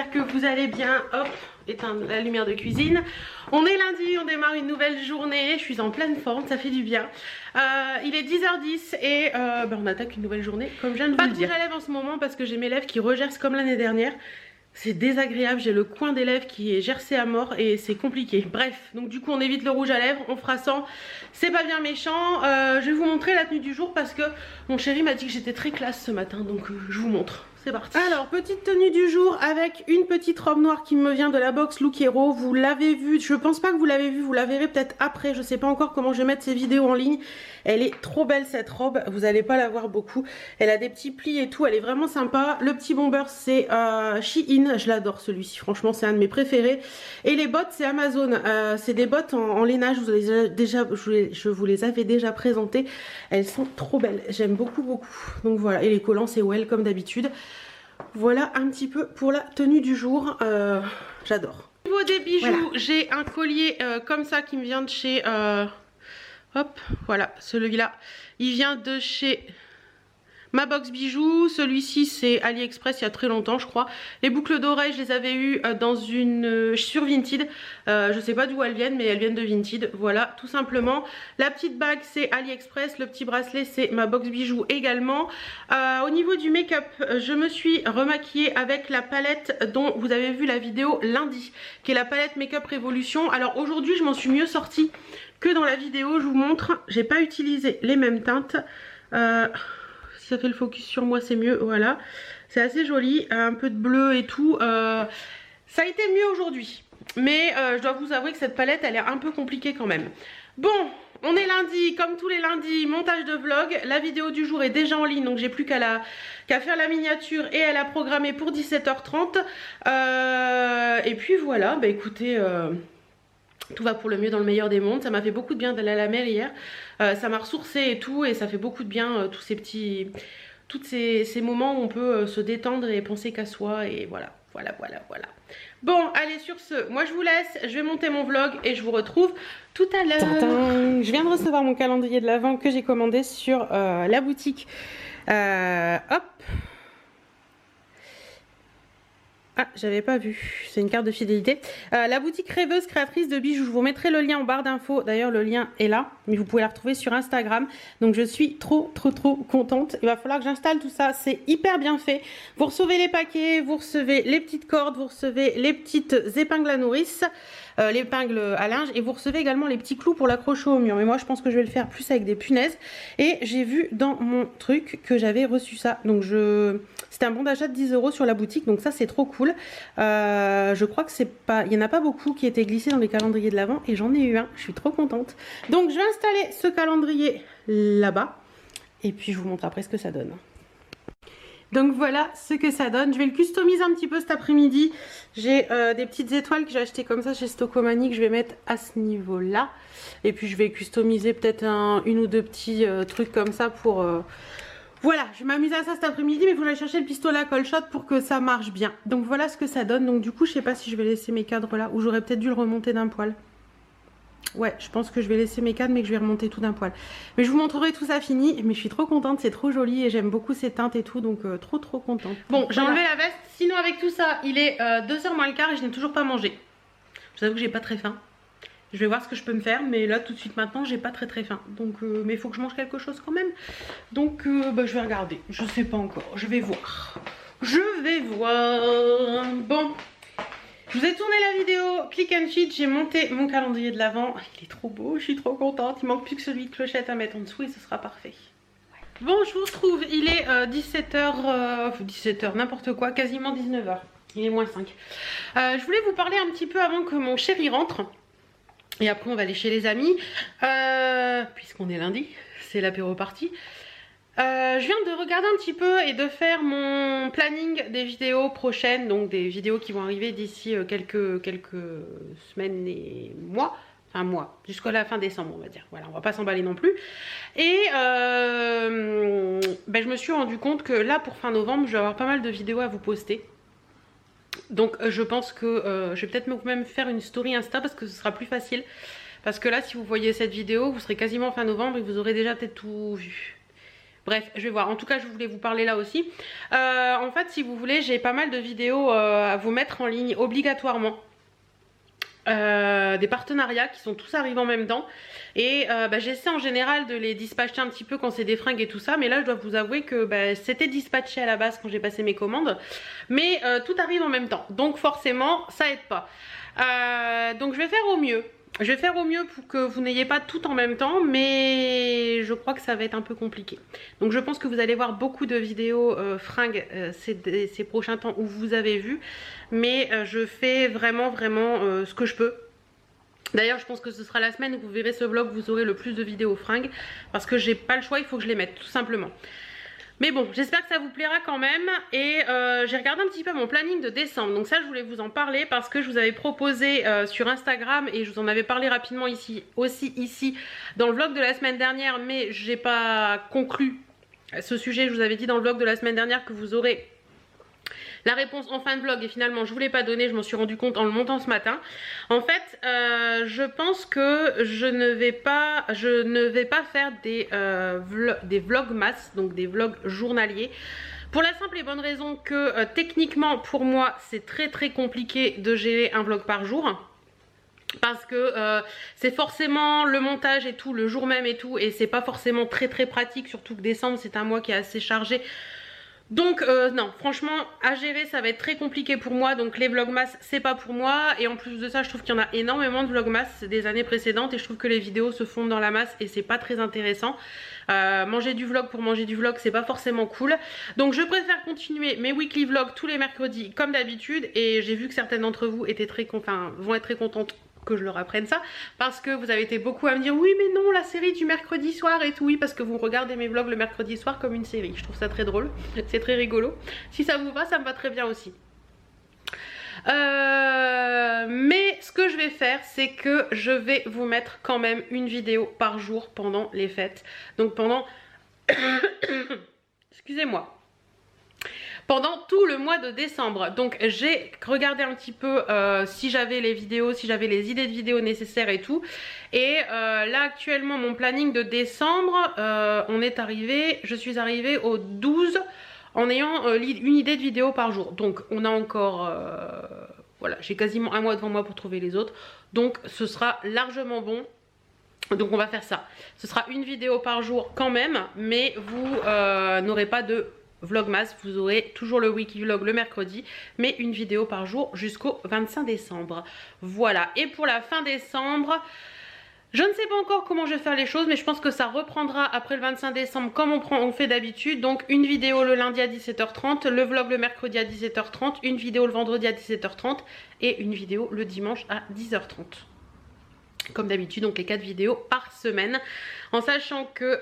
j'espère que vous allez bien. Hop, éteindre la lumière de cuisine. On est lundi, on démarre une nouvelle journée. Je suis en pleine forme, ça fait du bien. Il est 10h10 et on attaque une nouvelle journée, comme je viens de vous le dire. Pas de rouge à lèvres en ce moment parce que j'ai mes lèvres qui regercent comme l'année dernière. C'est désagréable, j'ai le coin des lèvres qui est gercé à mort et c'est compliqué. Bref, donc du coup on évite le rouge à lèvres, on fera sans. C'est pas bien méchant. Je vais vous montrer la tenue du jour parce que mon chéri m'a dit que j'étais très classe ce matin, donc je vous montre. C'est parti. Alors, petite tenue du jour avec une petite robe noire qui me vient de la box Look Hero. Vous l'avez vue, je pense pas que vous l'avez vue, vous la verrez peut-être après. Je sais pas encore comment je vais mettre ces vidéos en ligne. Elle est trop belle cette robe, vous allez pas la voir beaucoup. Elle a des petits plis et tout, elle est vraiment sympa. Le petit bomber c'est Shein, je l'adore celui-ci, franchement c'est un de mes préférés. Et les bottes c'est Amazon, c'est des bottes en lainage, je vous les avais déjà présentées. Elles sont trop belles, j'aime beaucoup beaucoup. Donc voilà, et les collants c'est Well comme d'habitude. Voilà un petit peu pour la tenue du jour, j'adore. Au niveau des bijoux, voilà. J'ai un collier comme ça qui me vient de chez... hop, voilà, celui-là, il vient de chez Ma Box Bijoux. Celui-ci, c'est AliExpress il y a très longtemps, je crois. Les boucles d'oreilles, je les avais eues dans sur Vinted. Je sais pas d'où elles viennent, mais elles viennent de Vinted. Voilà, tout simplement. La petite bague, c'est AliExpress. Le petit bracelet, c'est Ma Box Bijoux également. Au niveau du make-up, je me suis remaquillée avec la palette dont vous avez vu la vidéo lundi, qui est la palette Make-up Révolution. Alors aujourd'hui, je m'en suis mieux sortie que dans la vidéo. Je vous montre, j'ai pas utilisé les mêmes teintes. Si ça fait le focus sur moi, c'est mieux. Voilà, c'est assez joli, un peu de bleu et tout. Ça a été mieux aujourd'hui, mais je dois vous avouer que cette palette, elle est un peu compliquée quand même. Bon, on est lundi, comme tous les lundis, montage de vlog. La vidéo du jour est déjà en ligne, donc j'ai plus qu'à faire la miniature et elle a programmé pour 17h30. Et puis voilà, bah écoutez... tout va pour le mieux dans le meilleur des mondes. Ça m'a fait beaucoup de bien d'aller à la mer hier. Ça m'a ressourcé et tout. Et ça fait beaucoup de bien tous ces petits... tous ces moments où on peut se détendre et penser qu'à soi. Et voilà. Bon, allez, sur ce, moi je vous laisse. Je vais monter mon vlog et je vous retrouve tout à l'heure. Je viens de recevoir mon calendrier de l'Avent que j'ai commandé sur la boutique. Hop. Ah, j'avais pas vu, c'est une carte de fidélité. La boutique Rêveuse Créatrice de Bijoux, je vous mettrai le lien en barre d'infos. D'ailleurs, le lien est là, mais vous pouvez la retrouver sur Instagram. Donc, je suis trop contente. Il va falloir que j'installe tout ça, c'est hyper bien fait. Vous recevez les paquets, vous recevez les petites cordes, vous recevez les petites épingles à nourrice, l'épingle à linge, et vous recevez également les petits clous pour l'accrocher au mur. Mais moi, je pense que je vais le faire plus avec des punaises. Et j'ai vu dans mon truc que j'avais reçu ça. Donc, c'était un bon d'achat de 10 € sur la boutique, donc ça, c'est trop cool. Je crois que c'est pas, il y en a pas beaucoup qui étaient glissés dans les calendriers de l'Avent et j'en ai eu un, je suis trop contente. Donc je vais installer ce calendrier là-bas et puis je vous montre après ce que ça donne. Donc voilà ce que ça donne. Je vais le customiser un petit peu cet après-midi. J'ai des petites étoiles que j'ai achetées comme ça chez Stocomanie que je vais mettre à ce niveau-là. Et puis je vais customiser peut-être une ou deux petits trucs comme ça pour... Voilà, je vais m'amuser à ça cet après-midi, mais il faut aller chercher le pistolet à colle shot pour que ça marche bien. Donc voilà ce que ça donne. Donc du coup, je sais pas si je vais laisser mes cadres là, ou j'aurais peut-être dû le remonter d'un poil. Ouais, je pense que je vais laisser mes cadres, mais que je vais remonter tout d'un poil. Mais je vous montrerai tout ça fini. Mais je suis trop contente, c'est trop joli et j'aime beaucoup ces teintes et tout, donc trop contente. Bon, j'ai enlevé la veste. Sinon avec tout ça, il est 2h moins le quart et je n'ai toujours pas mangé. Je vous avoue que j'ai pas très faim. Je vais voir ce que je peux me faire, mais là tout de suite maintenant j'ai pas très faim. Donc mais il faut que je mange quelque chose quand même. Donc je vais regarder. Je sais pas encore. Je vais voir. Bon. Je vous ai tourné la vidéo Click and Cheat. J'ai monté mon calendrier de l'Avent. Il est trop beau, je suis trop contente. Il manque plus que celui de clochette à mettre en dessous et ce sera parfait. Bon, je vous retrouve. Il est 17h, n'importe quoi, quasiment 19h. Il est moins 5. Je voulais vous parler un petit peu avant que mon chéri rentre. Et après on va aller chez les amis, puisqu'on est lundi, c'est l'apéro party. Je viens de regarder un petit peu et de faire mon planning des vidéos prochaines, donc des vidéos qui vont arriver d'ici quelques semaines et mois. Enfin mois, jusqu'à la fin décembre on va dire. Voilà, on va pas s'emballer non plus. Et je me suis rendu compte que là pour fin novembre, je vais avoir pas mal de vidéos à vous poster. Donc je pense que je vais peut-être même faire une story Insta parce que ce sera plus facile. Parce que là si vous voyez cette vidéo, vous serez quasiment fin novembre et vous aurez déjà peut-être tout vu. Bref, je vais voir. En tout cas, je voulais vous parler là aussi. En fait, si vous voulez, j'ai pas mal de vidéos à vous mettre en ligne obligatoirement. Des partenariats qui sont tous arrivés en même temps. Et j'essaie en général de les dispatcher un petit peu quand c'est des fringues et tout ça. Mais là, je dois vous avouer que c'était dispatché à la base quand j'ai passé mes commandes. Mais tout arrive en même temps. Donc forcément, ça aide pas. Donc je vais faire au mieux. Je vais faire au mieux pour que vous n'ayez pas tout en même temps, mais je crois que ça va être un peu compliqué. Donc je pense que vous allez voir beaucoup de vidéos fringues ces prochains temps où vous avez vu. Mais je fais vraiment ce que je peux. D'ailleurs je pense que ce sera la semaine où vous verrez ce vlog, vous aurez le plus de vidéos fringues. Parce que j'ai pas le choix, il faut que je les mette tout simplement. Mais bon, j'espère que ça vous plaira quand même. Et j'ai regardé un petit peu mon planning de décembre. Donc ça, je voulais vous en parler parce que je vous avais proposé sur Instagram et je vous en avais parlé rapidement ici dans le vlog de la semaine dernière. Mais j'ai pas conclu ce sujet. Je vous avais dit dans le vlog de la semaine dernière que vous aurez la réponse en fin de vlog et finalement je ne vous l'ai pas donnée, je m'en suis rendu compte en le montant ce matin. En fait, je pense que je ne vais pas faire des vlogmas, donc des vlogs journaliers. Pour la simple et bonne raison que techniquement pour moi c'est très compliqué de gérer un vlog par jour. Parce que c'est forcément le montage et tout, le jour même et tout, et c'est pas forcément très pratique, surtout que décembre c'est un mois qui est assez chargé. Donc non, franchement à gérer ça va être très compliqué pour moi. Donc les vlogmas c'est pas pour moi. Et en plus de ça je trouve qu'il y en a énormément de vlogmas des années précédentes. Et je trouve que les vidéos se fondent dans la masse et c'est pas très intéressant. Manger du vlog pour manger du vlog c'est pas forcément cool. Donc je préfère continuer mes weekly vlogs tous les mercredis comme d'habitude. Et j'ai vu que certaines d'entre vous vont être très contentes que je leur apprenne ça, parce que vous avez été beaucoup à me dire oui mais non la série du mercredi soir et tout. Oui, parce que vous regardez mes vlogs le mercredi soir comme une série. Je trouve ça très drôle, c'est très rigolo. Si ça vous va, ça me va très bien aussi. Mais ce que je vais faire c'est que je vais vous mettre quand même une vidéo par jour pendant les fêtes. Donc pendant excusez-moi, pendant tout le mois de décembre. Donc j'ai regardé un petit peu si j'avais les vidéos, si j'avais les idées de vidéos nécessaires et tout. Et là actuellement mon planning de décembre, je suis arrivée au 12 en ayant une idée de vidéo par jour. Donc on a encore, voilà, j'ai quasiment un mois devant moi pour trouver les autres. Donc ce sera largement bon. Donc on va faire ça. Ce sera une vidéo par jour quand même, mais vous n'aurez pas de vlogmas, vous aurez toujours le wiki vlog le mercredi, mais une vidéo par jour jusqu'au 25 décembre. Voilà, et pour la fin décembre, je ne sais pas encore comment je vais faire les choses, mais je pense que ça reprendra après le 25 décembre comme on fait d'habitude. Donc une vidéo le lundi à 17h30, le vlog le mercredi à 17h30, une vidéo le vendredi à 17h30 et une vidéo le dimanche à 10h30. Comme d'habitude, donc les 4 vidéos par semaine. En sachant que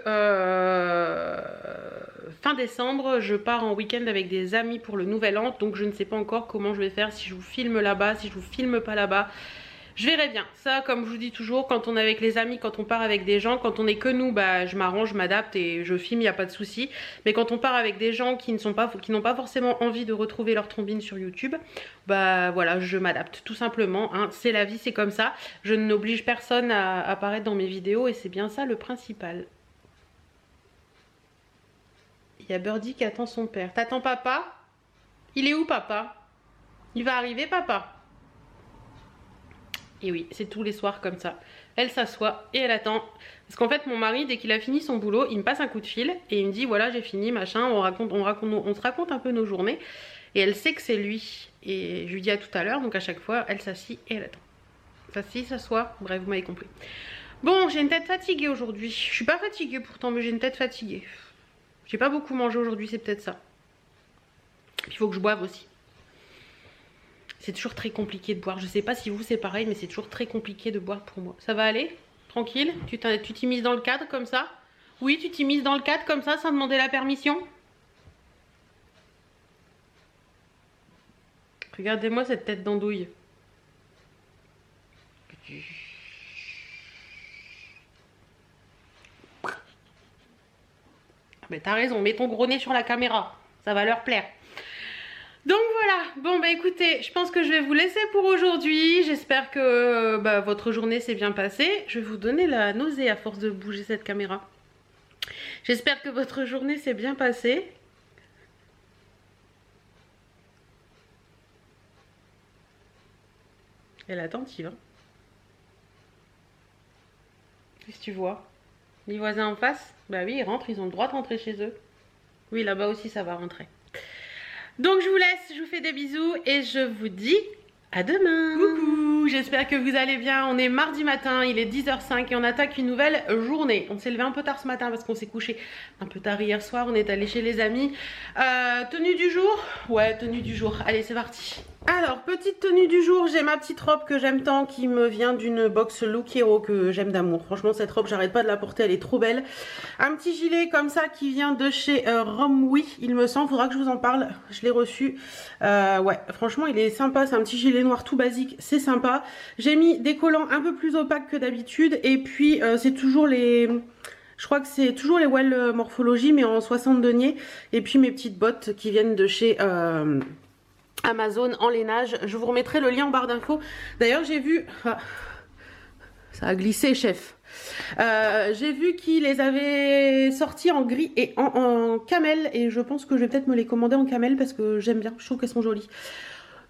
fin décembre, je pars en week-end avec des amis pour le nouvel an. Donc je ne sais pas encore comment je vais faire, si je vous filme là-bas, si je vous filme pas là-bas. Je verrai bien. Ça, comme je vous dis toujours, quand on est avec les amis, quand on part avec des gens, quand on est que nous, je m'arrange, je m'adapte et je filme, il n'y a pas de souci. Mais quand on part avec des gens qui n'ont pas forcément envie de retrouver leur trombine sur YouTube, voilà, je m'adapte tout simplement. Hein. C'est la vie, c'est comme ça. Je n'oblige personne à apparaître dans mes vidéos et c'est bien ça le principal. Il y a Birdie qui attend son père. T'attends papa? Il est où papa? Il va arriver papa? Et oui, c'est tous les soirs comme ça. Elle s'assoit et elle attend. Parce qu'en fait, mon mari, dès qu'il a fini son boulot, il me passe un coup de fil et il me dit voilà, j'ai fini, machin, on se raconte un peu nos journées. Et elle sait que c'est lui. Et je lui dis à tout à l'heure, donc à chaque fois, elle s'assit et elle attend. S'assit, s'assoit, bref, vous m'avez compris. Bon, j'ai une tête fatiguée aujourd'hui. Je suis pas fatiguée pourtant, mais j'ai une tête fatiguée. J'ai pas beaucoup mangé aujourd'hui, c'est peut-être ça. Il faut que je boive aussi. C'est toujours très compliqué de boire. Je sais pas si vous c'est pareil, mais c'est toujours très compliqué de boire pour moi. Ça va aller? Tranquille? Tu t'immises dans le cadre comme ça? Oui, tu t'immises dans le cadre comme ça sans demander la permission? Regardez-moi cette tête d'andouille. Mais t'as raison, mets ton gros nez sur la caméra. Ça va leur plaire. Donc voilà, bon écoutez, je pense que je vais vous laisser pour aujourd'hui. J'espère que votre journée s'est bien passée. Je vais vous donner la nausée à force de bouger cette caméra. J'espère que votre journée s'est bien passée. Elle est attentive. Hein. Qu'est-ce que tu vois? Les voisins en face? Bah oui, ils rentrent, ils ont le droit de rentrer chez eux. Oui, là-bas aussi, ça va rentrer. Donc je vous laisse, je vous fais des bisous et je vous dis à demain. Coucou, j'espère que vous allez bien. On est mardi matin, il est 10h05 et on attaque une nouvelle journée. On s'est levé un peu tard ce matin parce qu'on s'est couché un peu tard hier soir. On est allé chez les amis. Tenue du jour? Ouais, tenue du jour. Allez, c'est parti. Alors, petite tenue du jour, j'ai ma petite robe que j'aime tant qui me vient d'une box Look Hero que j'aime d'amour. Franchement, cette robe, j'arrête pas de la porter, elle est trop belle. Un petit gilet comme ça qui vient de chez Romwe, il me semble, faudra que je vous en parle. Je l'ai reçu. Ouais, franchement, il est sympa, c'est un petit gilet noir tout basique, c'est sympa. J'ai mis des collants un peu plus opaques que d'habitude et puis c'est toujours les... Je crois que c'est toujours les Well Morphology mais en 60 deniers. Et puis mes petites bottes qui viennent de chez... Amazon en lainage, je vous remettrai le lien en barre d'infos. D'ailleurs j'ai vu, ah, ça a glissé chef, j'ai vu qu'ils les avaient sortis en gris et en camel et je pense que je vais peut-être me les commander en camel parce que j'aime bien, je trouve qu'elles sont jolies.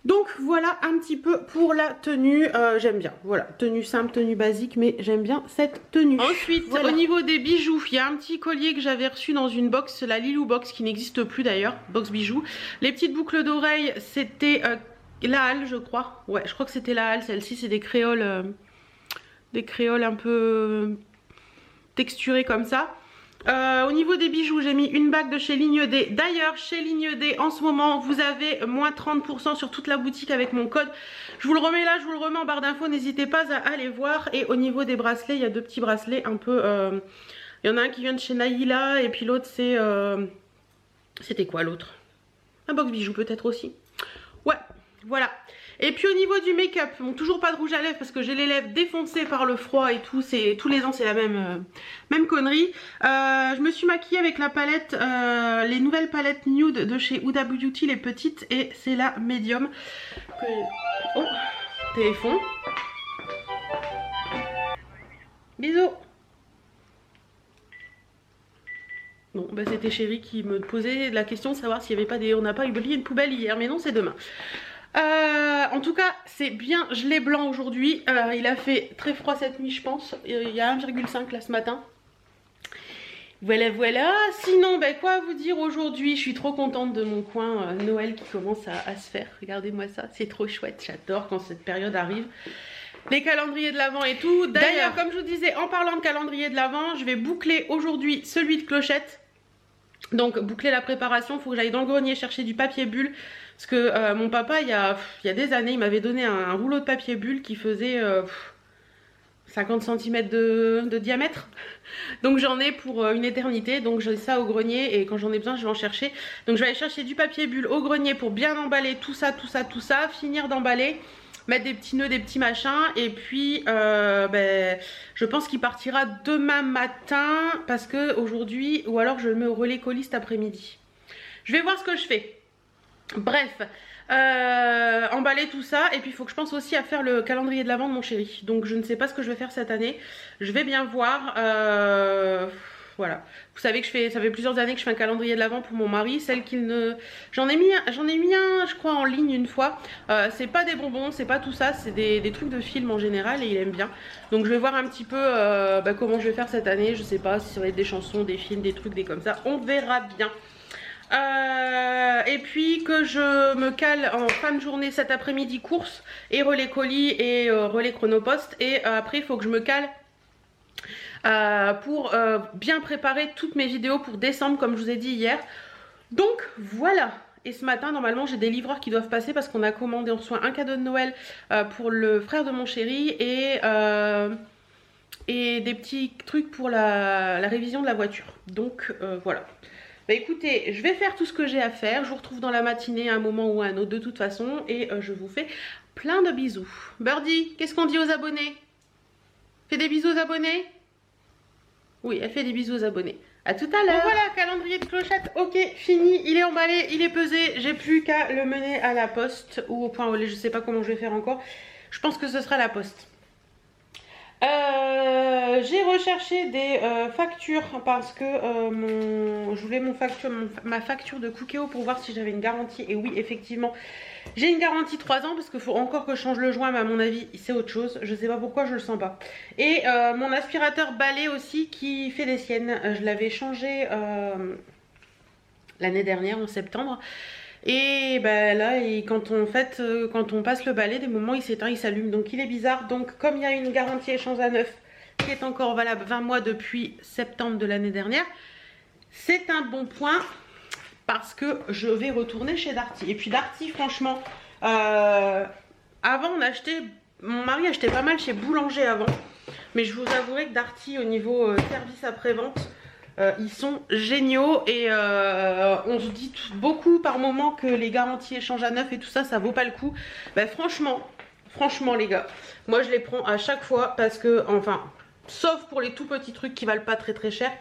Donc voilà un petit peu pour la tenue, j'aime bien, voilà, tenue simple, tenue basique, mais j'aime bien cette tenue. Ensuite, voilà. Au niveau des bijoux, il y a un petit collier que j'avais reçu dans une box, la Lilou Box, qui n'existe plus d'ailleurs, box bijoux. Les petites boucles d'oreilles, c'était la halle, je crois, ouais, je crois que c'était la halle, celle-ci c'est des créoles un peu texturées comme ça. Au niveau des bijoux, j'ai mis une bague de chez Ligne D. D'ailleurs, chez Ligne D, en ce moment, vous avez moins 30% sur toute la boutique avec mon code. Je vous le remets là, je vous le remets en barre d'infos. N'hésitez pas à aller voir. Et au niveau des bracelets, il y a deux petits bracelets un peu... Il y en a un qui vient de chez Naïla et puis l'autre, c'est... C'était quoi l'autre? Un box bijoux peut-être aussi. Ouais, voilà. Et puis au niveau du make-up, bon, toujours pas de rouge à lèvres parce que j'ai les lèvres défoncées par le froid et tout. Tous les ans c'est la même connerie. Je me suis maquillée avec la palette, les nouvelles palettes nude de chez Huda Beauty, les petites. Et c'est la médium. Oh, téléphone. Bisous. Bon, bah c'était Chérie qui me posait la question de savoir s'il n'y avait pas des... On n'a pas oublié une poubelle hier, mais non, c'est demain. En tout cas, c'est bien gelé blanc aujourd'hui. Il a fait très froid cette nuit, je pense. Il y a 1,5 là ce matin. Voilà, voilà. Sinon, ben, quoi vous dire aujourd'hui? Je suis trop contente de mon coin Noël qui commence à se faire. Regardez-moi ça, c'est trop chouette. J'adore quand cette période arrive. Les calendriers de l'Avent et tout. D'ailleurs, comme je vous disais, en parlant de calendrier de l'Avent, je vais boucler aujourd'hui celui de Clochette. Donc boucler la préparation, il faut que j'aille dans le grenier chercher du papier bulle. Parce que mon papa, il y a des années, il m'avait donné un rouleau de papier bulle qui faisait 50 cm de diamètre. Donc j'en ai pour une éternité. Donc j'ai ça au grenier et quand j'en ai besoin, je vais en chercher. Donc je vais aller chercher du papier bulle au grenier pour bien emballer tout ça, finir d'emballer. Mettre des petits nœuds, des petits machins. Et puis ben, je pense qu'il partira demain matin. Parce que aujourd'hui, ou alors je le mets au relais colis cet après-midi. Je vais voir ce que je fais. Bref, emballer tout ça. Et puis il faut que je pense aussi à faire le calendrier de l'Avent de mon chéri. Donc je ne sais pas ce que je vais faire cette année. Je vais bien voir. Voilà, vous savez que ça fait plusieurs années que je fais un calendrier de l'Avent pour mon mari. Celle qu'il ne... J'en ai mis un, je crois, en ligne une fois. C'est pas des bonbons, c'est pas tout ça, c'est des trucs de film en général et il aime bien. Donc je vais voir un petit peu comment je vais faire cette année. Je sais pas si ça va être des chansons, des films, des trucs, des comme ça. On verra bien. Et puis que je me cale en fin de journée cet après-midi course et relais colis et relais chronopost. Et après il faut que je me cale pour bien préparer toutes mes vidéos pour décembre comme je vous ai dit hier. Donc voilà. Et ce matin normalement j'ai des livreurs qui doivent passer parce qu'on a commandé en soi un cadeau de Noël pour le frère de mon chéri et des petits trucs pour la révision de la voiture. Donc voilà. Bah écoutez, je vais faire tout ce que j'ai à faire. Je vous retrouve dans la matinée à un moment ou à un autre de toute façon. Et je vous fais plein de bisous. Birdie, qu'est-ce qu'on dit aux abonnés? Fais des bisous aux abonnés? Oui, elle fait des bisous aux abonnés. A tout à l'heure. Bon, voilà, calendrier de Clochette. Ok, fini. Il est emballé, il est pesé. J'ai plus qu'à le mener à la poste ou au point relais. Je sais pas comment je vais faire encore. Je pense que ce sera la poste. J'ai recherché des factures parce que je voulais ma facture de Cookéo pour voir si j'avais une garantie. Et oui, effectivement, j'ai une garantie 3 ans parce qu'il faut encore que je change le joint, mais à mon avis, c'est autre chose. Je sais pas pourquoi, je le sens pas. Et mon aspirateur balai aussi qui fait les siennes. Je l'avais changé l'année dernière en septembre. Et ben là, quand on passe le balai, des moments il s'éteint, il s'allume, donc il est bizarre. Donc comme il y a une garantie échange à neuf qui est encore valable 20 mois depuis septembre de l'année dernière, c'est un bon point parce que je vais retourner chez Darty. Et puis Darty, franchement, avant mon mari achetait pas mal chez Boulanger avant, mais je vous avouerai que Darty au niveau service après-vente, ils sont géniaux et on se dit beaucoup par moment que les garanties échange à neuf et tout ça, ça vaut pas le coup. Ben franchement les gars, moi je les prends à chaque fois parce que, enfin, sauf pour les tout petits trucs qui valent pas très cher.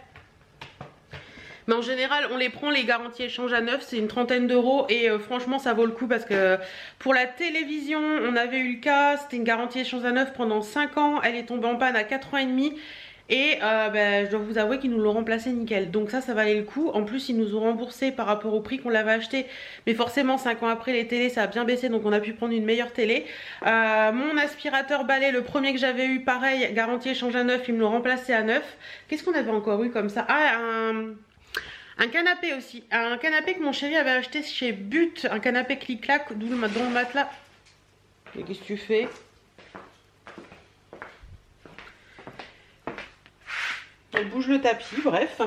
Mais en général, on les prend, les garanties échange à neuf, c'est une trentaine d'euros et franchement ça vaut le coup parce que pour la télévision, on avait eu le cas, c'était une garantie échange à neuf pendant 5 ans, elle est tombée en panne à 4 ans et demi. Et je dois vous avouer qu'ils nous l'ont remplacé nickel. Donc ça valait le coup. En plus ils nous ont remboursé par rapport au prix qu'on l'avait acheté. Mais forcément 5 ans après les télés ça a bien baissé. Donc on a pu prendre une meilleure télé. Mon aspirateur balai, le premier que j'avais eu, pareil, garantie échange à neuf, ils me l'ont remplacé à neuf. Qu'est-ce qu'on avait encore eu comme ça? Ah, un canapé aussi. Un canapé que mon chéri avait acheté chez But. Un canapé clic-clac dans le matelas. Mais qu'est-ce que tu fais? Elle bouge le tapis, bref.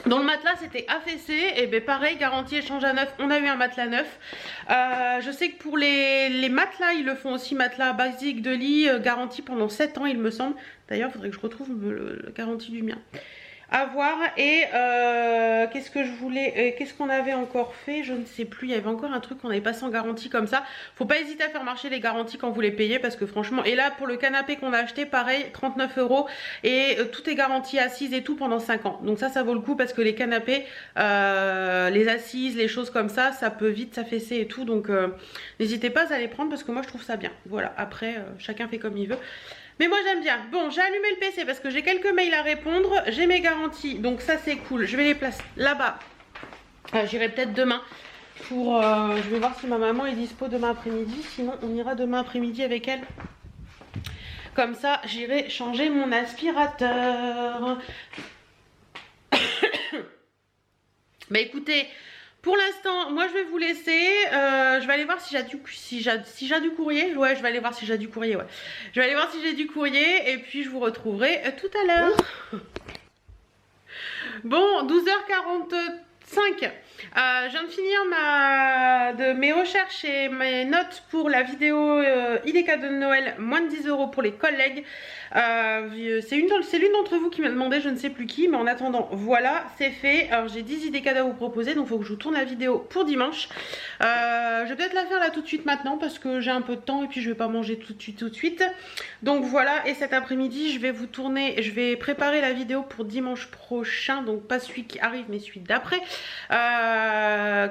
Dans le matelas c'était affaissé, et ben pareil, garantie échange à neuf, on a eu un matelas neuf. Je sais que pour les matelas, ils le font aussi, matelas basique de lit, garantie pendant 7 ans il me semble. D'ailleurs il faudrait que je retrouve la garantie du mien. À voir. Et qu'est-ce que je voulais, qu'est-ce qu'on avait encore fait, je ne sais plus. Il y avait encore un truc qu'on avait passé en garantie comme ça. Faut pas hésiter à faire marcher les garanties quand vous les payez, parce que franchement, et là pour le canapé qu'on a acheté, pareil, 39 € et tout est garanti assise et tout pendant 5 ans. Donc ça vaut le coup parce que les canapés, les assises, les choses comme ça peut vite s'affaisser et tout. Donc n'hésitez pas à les prendre parce que moi je trouve ça bien. Voilà, après chacun fait comme il veut. Mais moi j'aime bien. Bon, j'ai allumé le PC parce que j'ai quelques mails à répondre. J'ai mes garanties, donc ça c'est cool. Je vais les placer là-bas. J'irai peut-être demain pour... je vais voir si ma maman est dispo demain après-midi. Sinon on ira demain après-midi avec elle. Comme ça j'irai changer mon aspirateur. Bah écoutez... Pour l'instant, moi je vais vous laisser. Je vais aller voir si j'ai du courrier. Ouais, je vais aller voir si j'ai du courrier. Ouais. Je vais aller voir si j'ai du courrier et puis je vous retrouverai tout à l'heure. Bon, 12h45. Je viens de finir mes recherches et mes notes pour la vidéo idées cadeaux de Noël, moins de 10 € pour les collègues. C'est l'une d'entre vous qui m'a demandé, je ne sais plus qui, mais en attendant, voilà, c'est fait. Alors j'ai 10 idées cadeaux à vous proposer, donc il faut que je vous tourne la vidéo pour dimanche. Je vais peut-être la faire là tout de suite maintenant parce que j'ai un peu de temps et puis je vais pas manger tout de suite. Donc voilà, et cet après-midi, je vais préparer la vidéo pour dimanche prochain, donc pas celui qui arrive, mais celui d'après.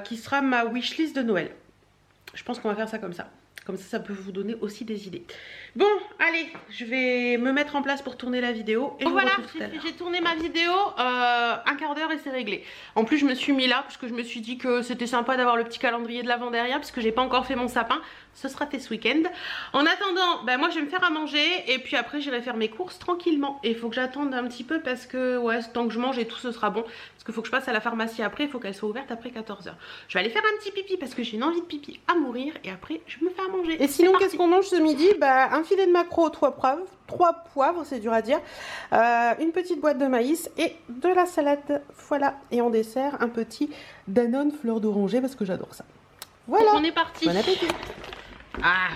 Qui sera ma wishlist de Noël. Je pense qu'on va faire ça comme ça. Comme ça peut vous donner aussi des idées. Bon, allez, je vais me mettre en place pour tourner la vidéo. Et voilà, j'ai tourné ma vidéo, un quart d'heure et c'est réglé. En plus, je me suis mis là parce que je me suis dit que c'était sympa d'avoir le petit calendrier de l'avant derrière, parce que j'ai pas encore fait mon sapin. Ce sera fait ce week-end. En attendant, ben moi je vais me faire à manger et puis après j'irai faire mes courses tranquillement. Et il faut que j'attende un petit peu parce que ouais, tant que je mange et tout, ce sera bon. Parce qu'il faut que je passe à la pharmacie après, il faut qu'elle soit ouverte après 14 h. Je vais aller faire un petit pipi parce que j'ai une envie de pipi à mourir et après je me fais à manger. Et sinon, qu'est-ce qu'on mange ce midi? Bah, un filet de maquereau, 3 poivres, c'est dur à dire, une petite boîte de maïs et de la salade. Voilà. Et en dessert, un petit Danone fleur d'oranger parce que j'adore ça. Voilà. Donc on est parti. Bon appétit. Ah,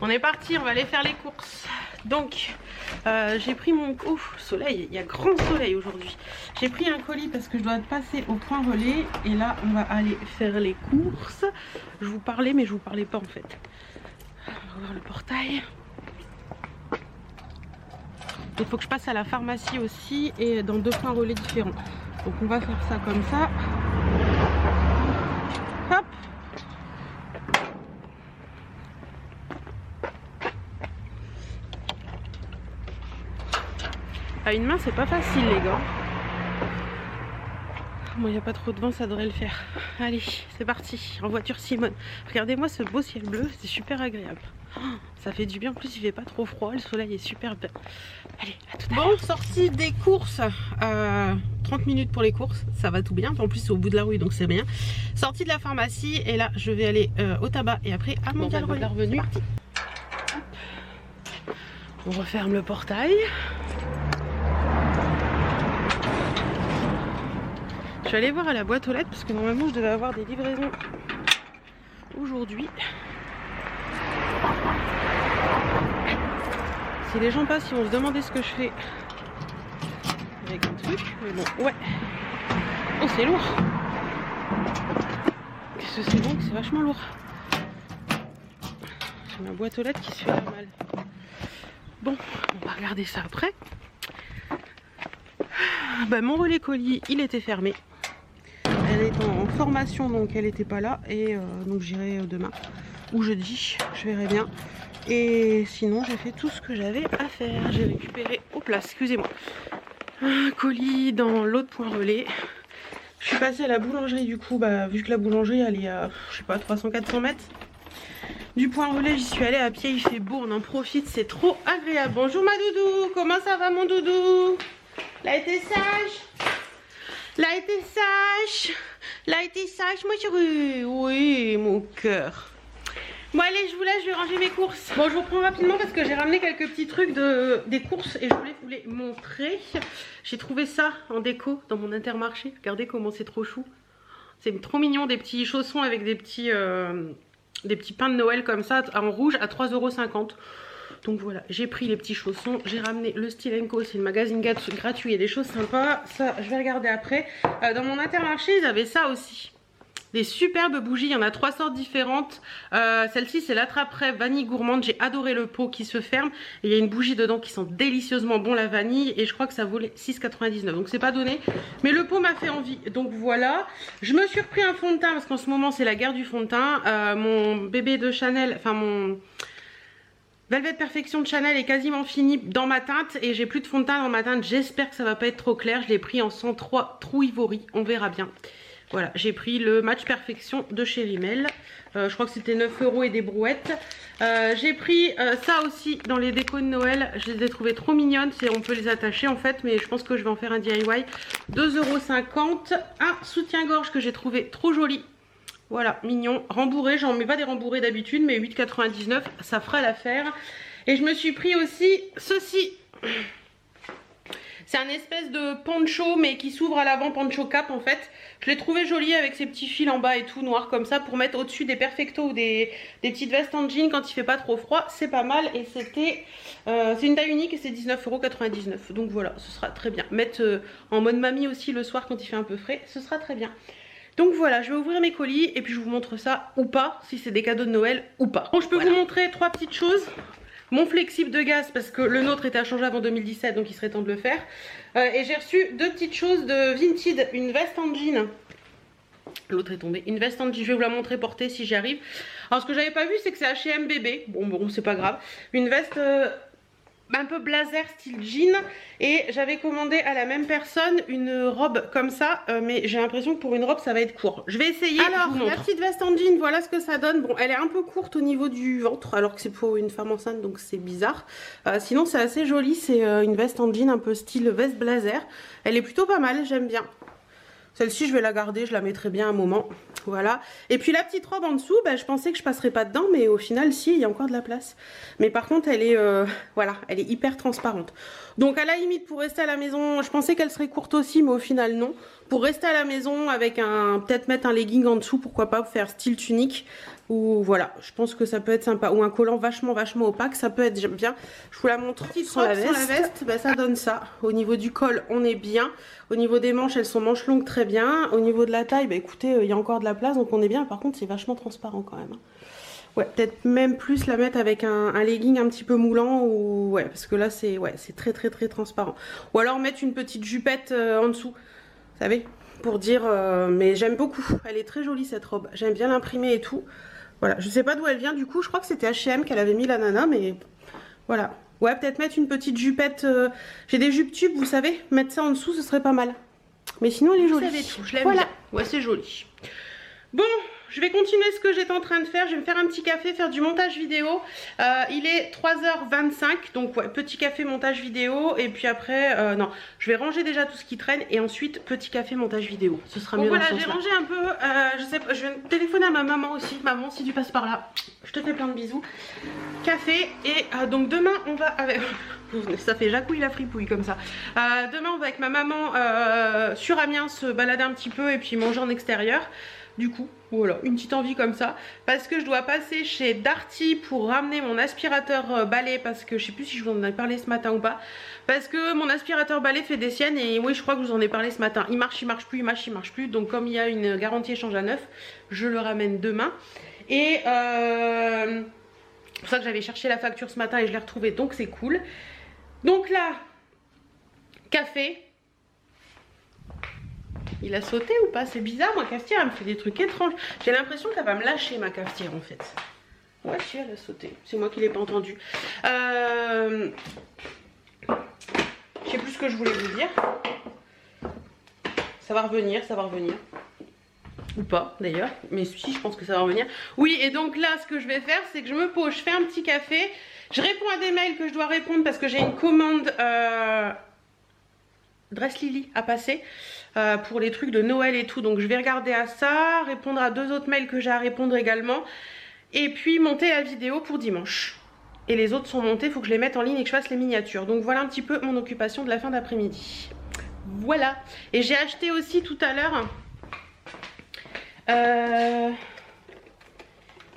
on est parti, on va aller faire les courses. Donc j'ai pris mon soleil, il y a grand soleil aujourd'hui. J'ai pris un colis parce que je dois passer au point relais. Et là on va aller faire les courses. Je vous parlais mais je vous parlais pas en fait. On va voir le portail. Il faut que je passe à la pharmacie aussi et dans 2 points relais différents. Donc on va faire ça comme ça. Hop. À une main c'est pas facile les gants. Bon, il n'y a pas trop de vent, ça devrait le faire. Allez, c'est parti, en voiture Simone. Regardez-moi ce beau ciel bleu, c'est super agréable. Oh, ça fait du bien, en plus il fait pas trop froid, le soleil est super bien. Allez, à tout à l'heure. Bon, sortie des courses, 30 minutes pour les courses, ça va tout bien. En plus c'est au bout de la rue, donc c'est bien. Sortie de la pharmacie, et là je vais aller au tabac et après à Mondial Relais. Revenu. On referme le portail. Je vais aller voir à la boîte aux lettres parce que normalement je devais avoir des livraisons aujourd'hui. Si les gens passent, ils vont se demander ce que je fais avec un truc. Mais bon, ouais. Oh, c'est lourd. Qu'est-ce que c'est bon que c'est vachement lourd. J'ai ma boîte aux lettres qui se fait pas mal. Bon, on va regarder ça après. Bah, mon relais colis, il était fermé. Elle est en formation, donc elle n'était pas là. Et donc j'irai demain ou jeudi, je verrai bien. Et sinon, j'ai fait tout ce que j'avais à faire. J'ai récupéré au place, excusez-moi, un colis dans l'autre point relais. Je suis passée à la boulangerie du coup, bah, vu que la boulangerie elle est à, je sais pas, 300-400 mètres. Du point relais, j'y suis allée à pied, il fait beau, on en profite, c'est trop agréable. Bonjour ma doudou, comment ça va mon doudou? Là été sage? Là été sage? Là été sage ma chérie? Oui mon cœur. Bon allez, je vous laisse, je vais ranger mes courses. Bon, je vous reprends rapidement parce que j'ai ramené quelques petits trucs des courses et je voulais vous les montrer. J'ai trouvé ça en déco dans mon Intermarché. Regardez comment c'est trop chou. C'est trop mignon, des petits chaussons avec des petits pains de Noël comme ça en rouge à 3,50 €. Donc voilà, j'ai pris les petits chaussons, j'ai ramené le Style & Co, c'est le magazine gratuit, il y a des choses sympas. Ça, je vais regarder après. Dans mon Intermarché, ils avaient ça aussi. Des superbes bougies, il y en a 3 sortes différentes. Celle-ci c'est l'attrape-rêve vanille gourmande, j'ai adoré le pot qui se ferme. Et il y a une bougie dedans qui sent délicieusement bon la vanille et je crois que ça vaut 6,99 €. Donc c'est pas donné, mais le pot m'a fait envie. Donc voilà, je me suis repris un fond de teint parce qu'en ce moment c'est la guerre du fond de teint. Mon bébé de Chanel, enfin mon Velvet Perfection de Chanel est quasiment fini dans ma teinte et j'ai plus de fond de teint dans ma teinte. J'espère que ça va pas être trop clair. Je l'ai pris en 103 True Ivory, on verra bien. Voilà, j'ai pris le Match Perfection de chez Rimmel. Je crois que c'était 9 € et des brouettes. J'ai pris ça aussi dans les décos de Noël. Je les ai trouvées trop mignonnes. On peut les attacher en fait, mais je pense que je vais en faire un DIY. 2,50 €. Un soutien-gorge que j'ai trouvé trop joli. Voilà, mignon. Rembourré, j'en mets pas des rembourrés d'habitude, mais 8,99 €, ça fera l'affaire. Et je me suis pris aussi ceci. C'est un espèce de poncho mais qui s'ouvre à l'avant, poncho cap en fait. Je l'ai trouvé joli avec ses petits fils en bas et tout noir comme ça pour mettre au-dessus des perfectos ou des petites vestes en jean quand il fait pas trop froid. C'est pas mal et c'est une taille unique et c'est 19,99 €. Donc voilà, ce sera très bien. Mettre en mode mamie aussi le soir quand il fait un peu frais, ce sera très bien. Donc voilà, je vais ouvrir mes colis et puis je vous montre ça ou pas, si c'est des cadeaux de Noël ou pas. Bon, je peux vous montrer 3 petites choses. Mon flexible de gaz parce que le nôtre était à changer avant 2017 donc il serait temps de le faire. Et j'ai reçu 2 petites choses de Vinted, une veste en jean. L'autre est tombée, une veste en jean, je vais vous la montrer portée si j'y arrive. Alors ce que j'avais pas vu c'est que c'est H&M bébé, bon c'est pas grave. Une veste un peu blazer style jean et j'avais commandé à la même personne une robe comme ça mais j'ai l'impression que pour une robe ça va être court. Je vais essayer. Alors la petite veste en jean, voilà ce que ça donne. Bon, elle est un peu courte au niveau du ventre alors que c'est pour une femme enceinte donc c'est bizarre. Sinon c'est assez joli, c'est une veste en jean un peu style veste blazer. Elle est plutôt pas mal, j'aime bien. Celle-ci je vais la garder, je la mettrai bien un moment. Voilà. Et puis la petite robe en dessous, bah, je pensais que je passerais pas dedans, mais au final si, il y a encore de la place. Mais par contre elle est voilà, elle est hyper transparente. Donc à la limite pour rester à la maison, je pensais qu'elle serait courte aussi, mais au final non. Pour rester à la maison avec peut-être mettre un legging en dessous, pourquoi pas, pour faire style tunique. Ou voilà, je pense que ça peut être sympa. Ou un collant vachement opaque, ça peut être bien. Je vous la montre sans la veste. Bah, ça donne ça. Au niveau du col, on est bien. Au niveau des manches, elles sont manches longues, très bien. Au niveau de la taille, bah écoutez, il y a encore de la place, donc on est bien. Par contre, c'est vachement transparent quand même. Ouais, peut-être même plus la mettre avec un legging un petit peu moulant ou ouais, parce que là c'est très transparent. Ou alors mettre une petite jupette en dessous, vous savez, pour dire. Mais j'aime beaucoup. Elle est très jolie cette robe. J'aime bien l'imprimer et tout. Voilà, je sais pas d'où elle vient du coup, je crois que c'était H&M qu'elle avait mis la nana, mais voilà, Ouais, peut-être mettre une petite jupette. J'ai des jupes tubes, vous savez. Mettre ça en dessous, ce serait pas mal. Mais sinon, elle est jolie. Vous savez tout, je l'aime bien. Ouais, c'est joli. Bon, je vais continuer ce que j'étais en train de faire. Je vais me faire un petit café, faire du montage vidéo. Il est 3h25, donc ouais, petit café, montage vidéo. Et puis après, non, je vais ranger déjà tout ce qui traîne. Et ensuite, petit café, montage vidéo. Ce sera mieux. Voilà, j'ai rangé un peu. Je sais pas, je vais téléphoner à ma maman aussi. Maman, si tu passes par là, je te fais plein de bisous. Café. Et donc demain, on va avec... Ça fait jacouille la fripouille comme ça. Demain, on va avec ma maman sur Amiens se balader un petit peu et puis manger en extérieur. Du coup, voilà, une petite envie comme ça. Parce que je dois passer chez Darty pour ramener mon aspirateur balai. Parce que je sais plus si je vous en ai parlé ce matin ou pas. Parce que mon aspirateur balai fait des siennes. Et oui, je crois que je vous en ai parlé ce matin. Il marche plus, il marche plus. Donc comme il y a une garantie échange à neuf, je le ramène demain. Et c'est pour ça que j'avais cherché la facture ce matin et je l'ai retrouvée. Donc c'est cool. Donc là, café. Il a sauté ou pas? C'est bizarre, ma cafetière, elle me fait des trucs étranges. J'ai l'impression qu'elle va me lâcher, ma cafetière, en fait. Ouais, si, elle a sauté. C'est moi qui l'ai pas entendu. Je sais plus ce que je voulais vous dire. Ça va revenir, ça va revenir. Ou pas, d'ailleurs. Mais si, je pense que ça va revenir. Oui, et donc là, ce que je vais faire, c'est que je me pose, je fais un petit café. Je réponds à des mails que je dois répondre parce que j'ai une commande... Dress Lily à passer pour les trucs de Noël et tout, donc je vais regarder à ça, répondre à 2 autres mails que j'ai à répondre également et puis monter la vidéo pour dimanche. Et les autres sont montés, il faut que je les mette en ligne et que je fasse les miniatures. Donc voilà un petit peu mon occupation de la fin d'après-midi. Voilà. Et j'ai acheté aussi tout à l'heure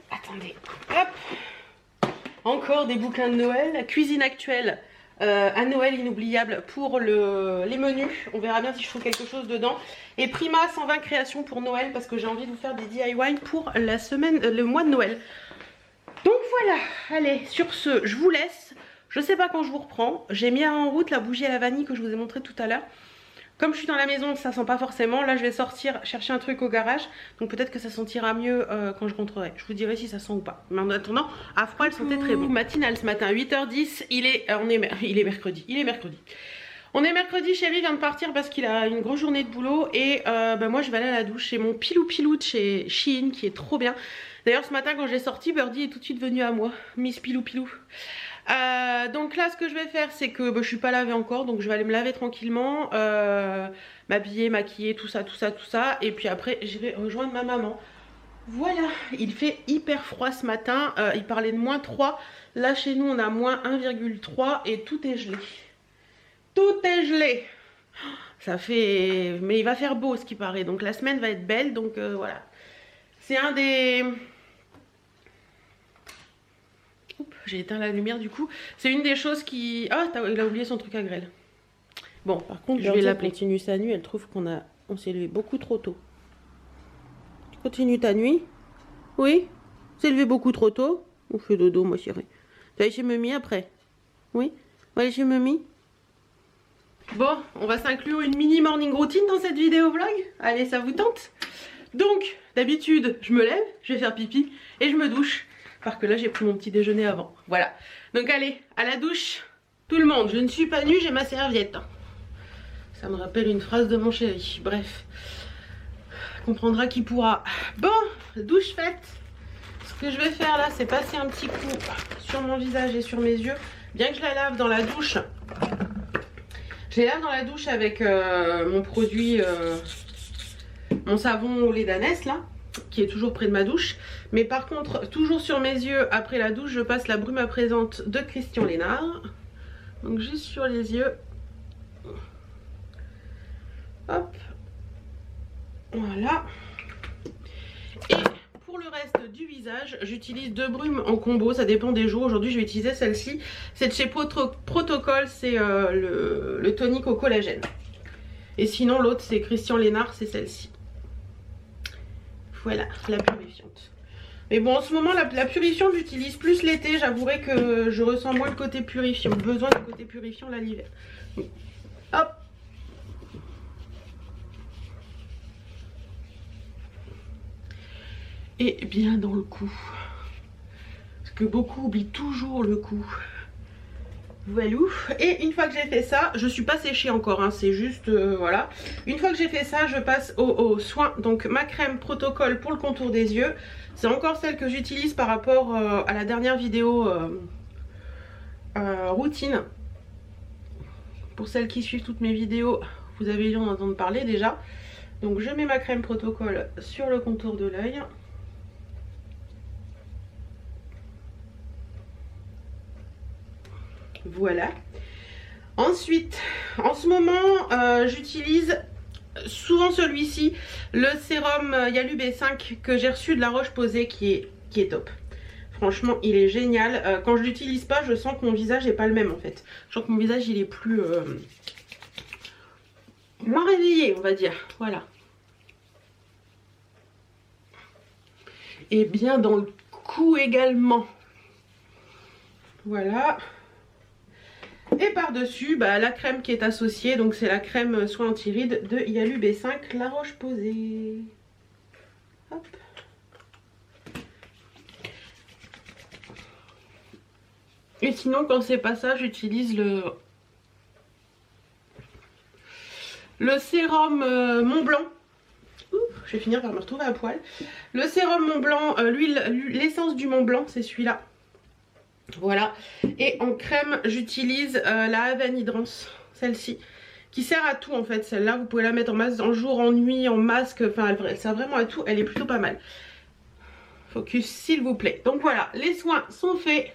attendez, hop, encore des bouquins de Noël, cuisine actuelle. Un Noël inoubliable pour les menus. On verra bien si je trouve quelque chose dedans. Et Prima 120 créations pour Noël parce que j'ai envie de vous faire des DIY pour la semaine, le mois de Noël. Donc voilà, allez, sur ce, je vous laisse. Je sais pas quand je vous reprends. J'ai mis en route la bougie à la vanille que je vous ai montré tout à l'heure. Comme je suis dans la maison, ça sent pas forcément. Là, je vais sortir chercher un truc au garage. Donc peut-être que ça sentira mieux quand je rentrerai. Je vous dirai si ça sent ou pas. Mais en attendant, à froid, elle sentait très bon. Matinale ce matin, 8h10. Il est mercredi. Il est mercredi. On est mercredi, chéri vient de partir parce qu'il a une grosse journée de boulot. Et moi, je vais aller à la douche chez mon pilou de chez Shein qui est trop bien. D'ailleurs, ce matin, quand j'ai sorti, Birdie est tout de suite venue à moi. Miss Pilou. Donc là ce que je vais faire c'est que je suis pas lavée encore, donc je vais aller me laver tranquillement, m'habiller, maquiller, tout ça et puis après j'irai rejoindre ma maman. Voilà, il fait hyper froid ce matin, il parlait de -3, là chez nous on a -1,3 et tout est gelé. Tout est gelé. Ça fait... mais il va faire beau ce qui paraît, donc la semaine va être belle, donc voilà. C'est un des... J'ai éteint la lumière du coup. C'est une des choses qui... Ah, il a oublié son truc à grêle. Bon, par contre, je vais l'appeler. Continue sa nuit, elle trouve on s'est levé beaucoup trop tôt. Tu continues ta nuit? Oui? S'est levé beaucoup trop tôt? On fait dodo, moi chérie. Tu vas aller chez Mummy après? Oui? On va aller chez Mummy? Bon, on va s'inclure une mini morning routine dans cette vidéo vlog. Allez, ça vous tente? Donc, d'habitude, je me lève, je vais faire pipi et je me douche. Parce que là j'ai pris mon petit déjeuner avant. Voilà. Donc allez, à la douche. Tout le monde, je ne suis pas nue, j'ai ma serviette. Ça me rappelle une phrase de mon chéri. Bref. Comprendra qui pourra. Bon, douche faite. Ce que je vais faire là, c'est passer un petit coup sur mon visage et sur mes yeux. Bien que je la lave dans la douche. Je la lave dans la douche avec mon produit, mon savon au lait d'ânesse là, qui est toujours près de ma douche. Mais par contre, toujours sur mes yeux, après la douche, je passe la brume à présente de Christian Lénard. Donc juste sur les yeux. Hop. Voilà. Et pour le reste du visage, j'utilise 2 brumes en combo, ça dépend des jours. Aujourd'hui, je vais utiliser celle-ci. C'est de chez Protocol, c'est le tonique au collagène. Et sinon, l'autre, c'est Christian Lénard, c'est celle-ci. Voilà, la purifiante. Mais bon, en ce moment, la purifiante, j'utilise plus l'été. J'avouerai que je ressens moins le côté purifiant. Besoin du côté purifiant là l'hiver. Hop. Et bien dans le cou. Parce que beaucoup oublient toujours le cou. Voilà. Et une fois que j'ai fait ça, je suis pas séchée encore, hein, c'est juste voilà. Une fois que j'ai fait ça, je passe au soin. Donc ma crème protocole pour le contour des yeux. C'est encore celle que j'utilise par rapport à la dernière vidéo routine. Pour celles qui suivent toutes mes vidéos, vous avez dû en entendre parler déjà. Donc je mets ma crème protocole sur le contour de l'œil. Voilà. Ensuite, en ce moment, j'utilise souvent celui-ci, le sérum Yalu B5 que j'ai reçu de La Roche-Posay qui est top. Franchement, il est génial. Quand je l'utilise pas, je sens que mon visage n'est pas le même en fait. Je sens que mon visage il est plus moins réveillé, on va dire. Voilà. Et bien dans le cou également. Voilà. Et par-dessus, bah, la crème qui est associée, donc c'est la crème soin anti-rides de Yalu B5 La Roche-Posay. Hop. Et sinon, quand c'est pas ça, j'utilise le sérum Mont Blanc. Je vais finir par me retrouver à poil. Le sérum Mont Blanc, l'essence du Mont Blanc, c'est celui-là. Voilà. Et en crème, j'utilise la Haven Hydrance, celle-ci, qui sert à tout en fait. Celle-là, vous pouvez la mettre en masque en jour, en nuit, en masque. Enfin, elle sert vraiment à tout. Elle est plutôt pas mal. Focus, s'il vous plaît. Donc voilà, les soins sont faits.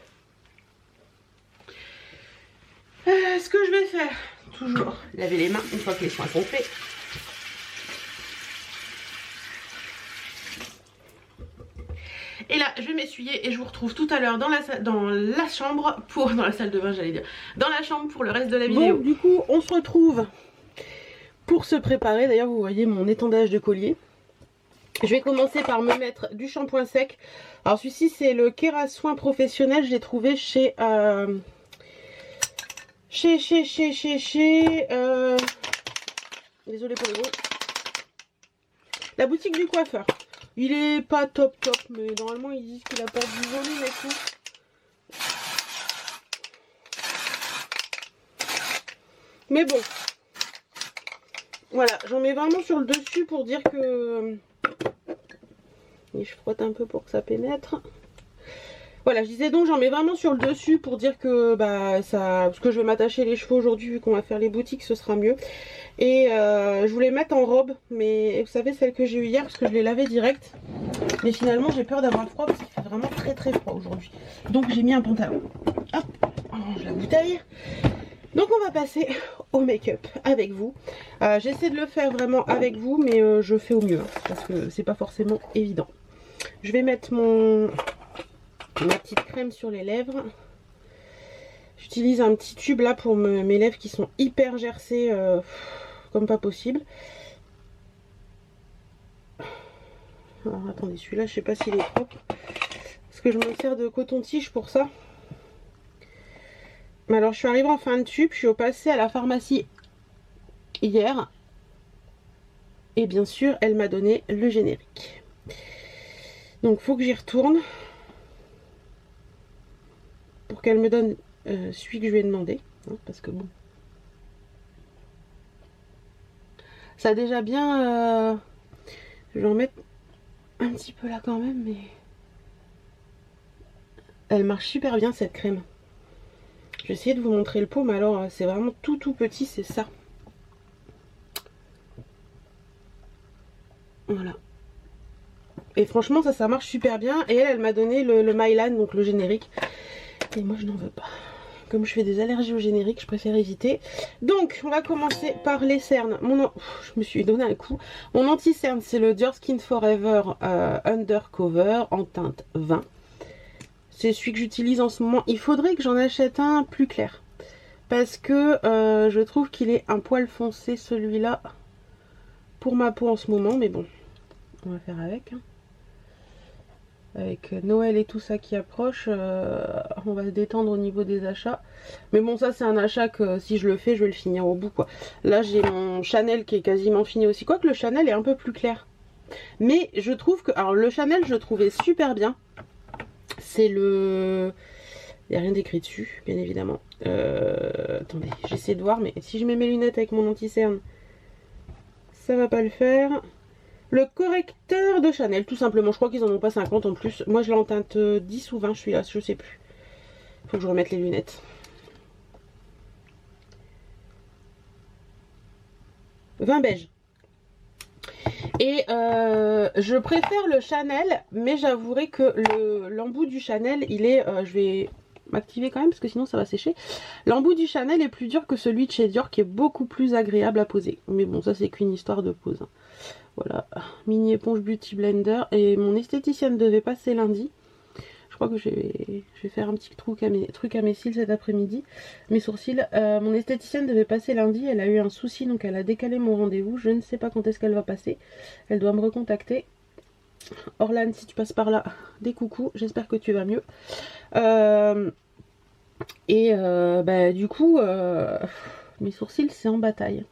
Ce que je vais faire, toujours laver les mains une fois que les soins sont faits. Et là, je vais m'essuyer et je vous retrouve tout à l'heure dans la chambre pour... Dans la salle de bain, j'allais dire. Dans la chambre pour le reste de la vidéo. Bon, du coup, on se retrouve pour se préparer. D'ailleurs, vous voyez mon étendage de collier. Je vais commencer par me mettre du shampoing sec. Alors, celui-ci, c'est le Kera Soin Professionnel. Je l'ai trouvé chez... Désolée pour le bruit. La boutique du coiffeur. Il est pas top, mais normalement ils disent qu'il apporte du volume et tout. Mais bon. Voilà, j'en mets vraiment sur le dessus pour dire que... Et je frotte un peu pour que ça pénètre. Voilà, je disais donc j'en mets vraiment sur le dessus pour dire que bah ça... Parce que je vais m'attacher les cheveux aujourd'hui vu qu'on va faire les boutiques, ce sera mieux. Et je voulais mettre en robe, mais vous savez celle que j'ai eue hier parce que je l'ai lavée direct. Mais finalement j'ai peur d'avoir froid parce qu'il fait vraiment très froid aujourd'hui. Donc j'ai mis un pantalon. Hop, on range la bouteille. Donc on va passer au make-up avec vous. J'essaie de le faire vraiment avec vous, mais je fais au mieux hein, parce que c'est pas forcément évident. Je vais mettre ma petite crème sur les lèvres. J'utilise un petit tube là pour mes lèvres qui sont hyper gercées comme pas possible. Alors attendez, celui-là je sais pas s'il est propre parce que je me sers de coton-tige pour ça. Mais alors je suis arrivée en fin de tube, je suis passée à la pharmacie hier et bien sûr elle m'a donné le générique. Donc faut que j'y retourne pour qu'elle me donne celui que je lui ai demandé hein, parce que bon ça a déjà bien je vais en mettre un petit peu là quand même, mais elle marche super bien cette crème. Je vais essayer de vous montrer le pot, mais alors c'est vraiment tout petit, c'est ça. Voilà. Et franchement ça marche super bien. Et elle m'a donné le Mylan, donc le générique. Et moi je n'en veux pas. Comme je fais des allergies au générique, je préfère éviter. Donc on va commencer par les cernes. Je me suis donné un coup. Mon anti-cerne c'est le Dior Skin Forever Undercover en teinte 20. C'est celui que j'utilise en ce moment. Il faudrait que j'en achète un plus clair. Parce que je trouve qu'il est un poil foncé celui-là. Pour ma peau en ce moment. Mais bon, on va faire avec. Hein. Avec Noël et tout ça qui approche, on va se détendre au niveau des achats. Mais bon, ça c'est un achat que si je le fais, je vais le finir au bout quoi. Là j'ai mon Chanel qui est quasiment fini aussi. Quoique le Chanel est un peu plus clair. Mais je trouve que... Alors le Chanel je le trouvais super bien. C'est le Il n'y a rien d'écrit dessus, bien évidemment. Attendez, j'essaie de voir, mais si je mets mes lunettes avec mon anti-cerne, ça va pas le faire. Le correcteur de Chanel, tout simplement. Je crois qu'ils en ont pas 50 en plus. Moi, je l'ai en teinte 10 ou 20, je suis là, je sais plus. Faut que je remette les lunettes. 20 beige. Et je préfère le Chanel, mais j'avouerai que l'embout du Chanel, il est... je vais m'activer quand même, parce que sinon ça va sécher. L'embout du Chanel est plus dur que celui de chez Dior, qui est beaucoup plus agréable à poser. Mais bon, ça c'est qu'une histoire de pose. Voilà, mini éponge Beauty Blender. Et mon esthéticienne devait passer lundi. Je crois que je vais faire un petit truc à mes cils cet après-midi. Mes sourcils. Mon esthéticienne devait passer lundi. Elle a eu un souci, donc elle a décalé mon rendez-vous. Je ne sais pas quand est-ce qu'elle va passer. Elle doit me recontacter. Orlane, si tu passes par là, des coucous. J'espère que tu vas mieux. Du coup, mes sourcils, c'est en bataille.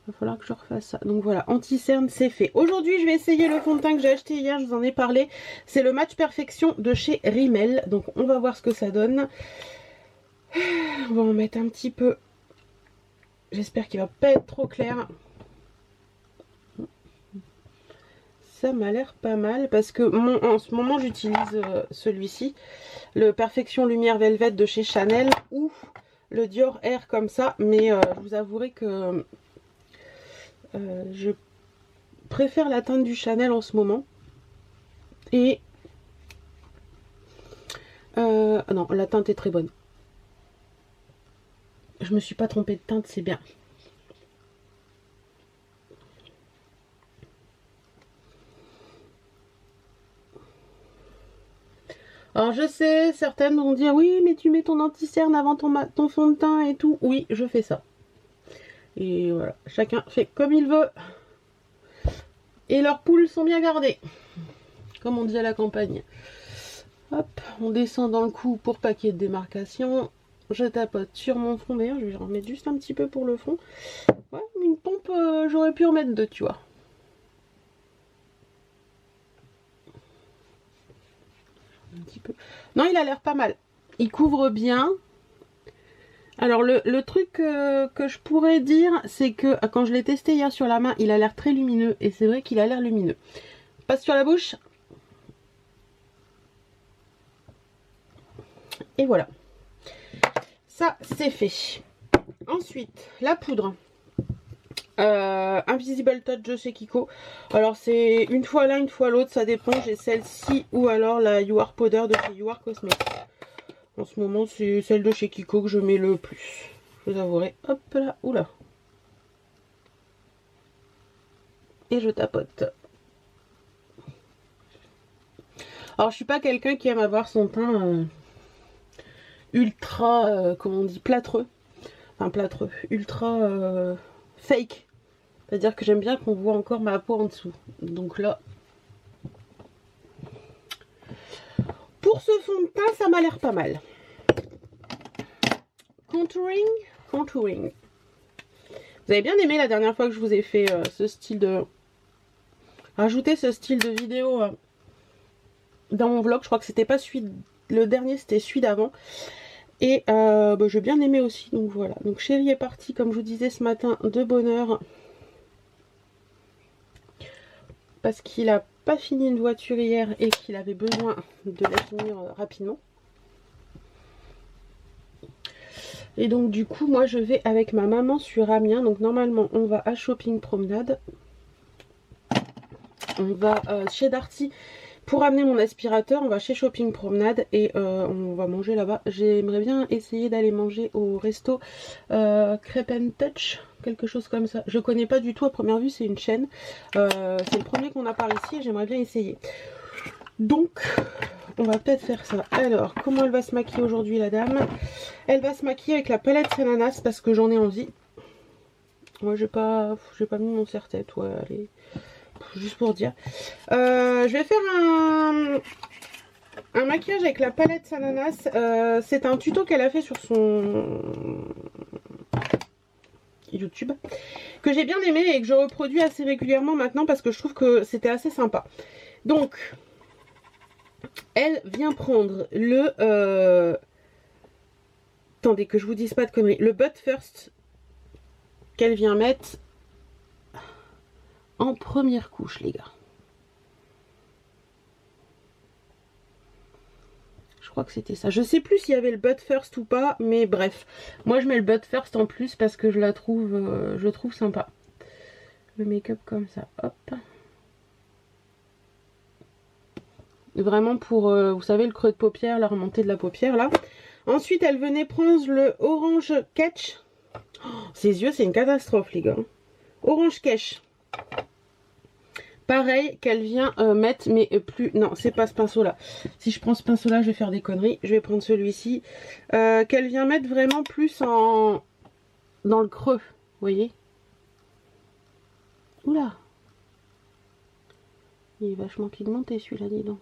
Il va falloir que je refasse ça. Donc voilà, anti-cerne, c'est fait. Aujourd'hui, je vais essayer le fond de teint que j'ai acheté hier, je vous en ai parlé. C'est le Match Perfection de chez Rimmel. Donc on va voir ce que ça donne. On va en mettre un petit peu. J'espère qu'il va pas être trop clair. Ça m'a l'air pas mal parce que en ce moment j'utilise celui-ci. Le Perfection Lumière Velvet de chez Chanel ou le Dior Air comme ça. Mais je vous avouerai que... je préfère la teinte du Chanel en ce moment. Et non, la teinte est très bonne. Je me suis pas trompée de teinte, c'est bien. Alors je sais, certaines vont dire oui mais tu mets ton anti-cerne avant ton fond de teint et tout. Oui, je fais ça. Et voilà, chacun fait comme il veut. Et leurs poules sont bien gardées. Comme on dit à la campagne. Hop, on descend dans le cou pour pas qu'il y ait de démarcation. Je tapote sur mon front. D'ailleurs, je vais en remettre juste un petit peu pour le fond. Ouais, une pompe, j'aurais pu en mettre deux, tu vois. Un petit peu. Non, il a l'air pas mal. Il couvre bien. Alors le truc que je pourrais dire, c'est que quand je l'ai testé hier sur la main, il a l'air très lumineux. Et c'est vrai qu'il a l'air lumineux. Passe sur la bouche. Et voilà. Ça, c'est fait. Ensuite, la poudre. Invisible Touch de chez Kiko. Alors c'est une fois l'un, une fois l'autre, ça dépend. J'ai celle-ci ou alors la You Are Powder de chez You Are Cosmetics. En ce moment, c'est celle de chez Kiko que je mets le plus. Je vous avouerai. Hop là, oula. Et je tapote. Alors je suis pas quelqu'un qui aime avoir son teint ultra, comment on dit, plâtreux. Enfin plâtreux, ultra fake. C'est-à-dire que j'aime bien qu'on voit encore ma peau en dessous. Donc là, pour ce fond de teint, ça m'a l'air pas mal. Contouring. Vous avez bien aimé la dernière fois que je vous ai fait ce style de... rajouter ce style de vidéo dans mon vlog. Je crois que c'était pas celui... Le dernier, c'était celui d'avant. Et j'ai bien aimé aussi. Donc voilà. Donc Chéri est parti, comme je vous disais ce matin, de bonne heure. Parce qu'il a pas fini une voiture hier et qu'il avait besoin de la finir rapidement. Et donc du coup moi je vais avec ma maman sur Amiens. Donc normalement on va à Shopping Promenade. On va chez Darty pour amener mon aspirateur. On va chez Shopping Promenade et on va manger là-bas. J'aimerais bien essayer d'aller manger au resto Crêpe and Touch. Quelque chose comme ça. Je connais pas du tout à première vue, c'est une chaîne. C'est le premier qu'on a par ici et j'aimerais bien essayer. Donc, on va peut-être faire ça. Alors, comment elle va se maquiller aujourd'hui la dame? Elle va se maquiller avec la palette Ananas parce que j'en ai envie. Moi, j'ai pas mis mon serre-tête. Ouais, allez. Juste pour dire. Je vais faire un maquillage avec la palette Ananas. C'est un tuto qu'elle a fait sur son... YouTube que j'ai bien aimé et que je reproduis assez régulièrement maintenant parce que je trouve que c'était assez sympa. Donc elle vient prendre le attendez que je vous dise pas de conneries, le But First qu'elle vient mettre en première couche, les gars. Je crois que c'était ça. Je sais plus s'il y avait le But First ou pas, mais bref. Moi, je mets le But First en plus parce que je le trouve sympa. Le make-up comme ça, hop. Vraiment pour, vous savez, le creux de paupière, la remontée de la paupière, là. Ensuite, elle venait prendre le Orange Catch. Oh, ses yeux, c'est une catastrophe, les gars. Orange Catch. Pareil qu'elle vient mettre, mais plus... Non, c'est pas ce pinceau-là. Si je prends ce pinceau-là, je vais faire des conneries. Je vais prendre celui-ci. Qu'elle vient mettre vraiment plus en... dans le creux, vous voyez. Oula. Il est vachement pigmenté, celui-là, dis donc.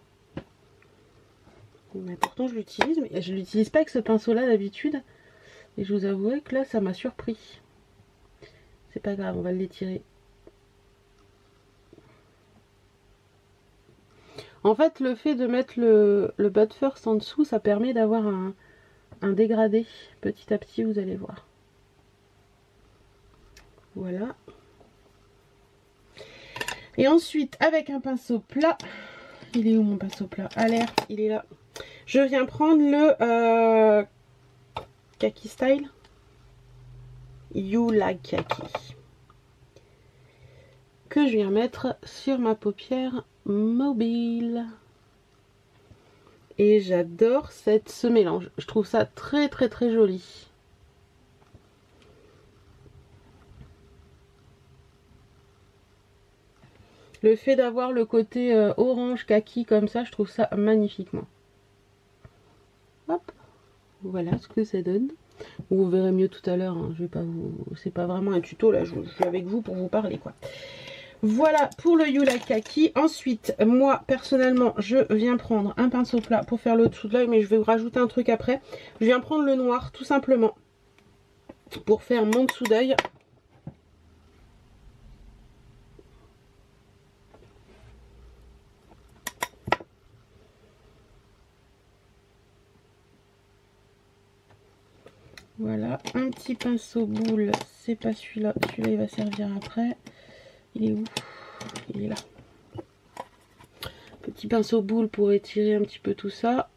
Mais pourtant, je l'utilise, mais je l'utilise pas avec ce pinceau-là d'habitude. Et je vous avouerai que là, ça m'a surpris. C'est pas grave, on va l'étirer. En fait, le fait de mettre le But First en dessous, ça permet d'avoir un dégradé petit à petit, vous allez voir. Voilà. Et ensuite, avec un pinceau plat, il est où mon pinceau plat? Alerte, il est là. Je viens prendre le Kaki Style. You Like Kaki. Que je viens mettre sur ma paupière mobile. Et j'adore ce mélange. Je trouve ça très très très joli. Le fait d'avoir le côté orange kaki comme ça, je trouve ça magnifiquement. Hop, voilà ce que ça donne. Vous verrez mieux tout à l'heure, hein. Je vais pas vous, c'est pas vraiment un tuto là, je suis avec vous pour vous parler quoi. Voilà pour le You Like Kaki. Ensuite, moi personnellement, je viens prendre un pinceau plat pour faire le dessous de l'œil, mais je vais vous rajouter un truc après. Je viens prendre le noir tout simplement pour faire mon dessous d'œil. Voilà, un petit pinceau boule, c'est pas celui-là, celui-là il va servir après. Il est où? Il est là. Petit pinceau boule pour étirer un petit peu tout ça.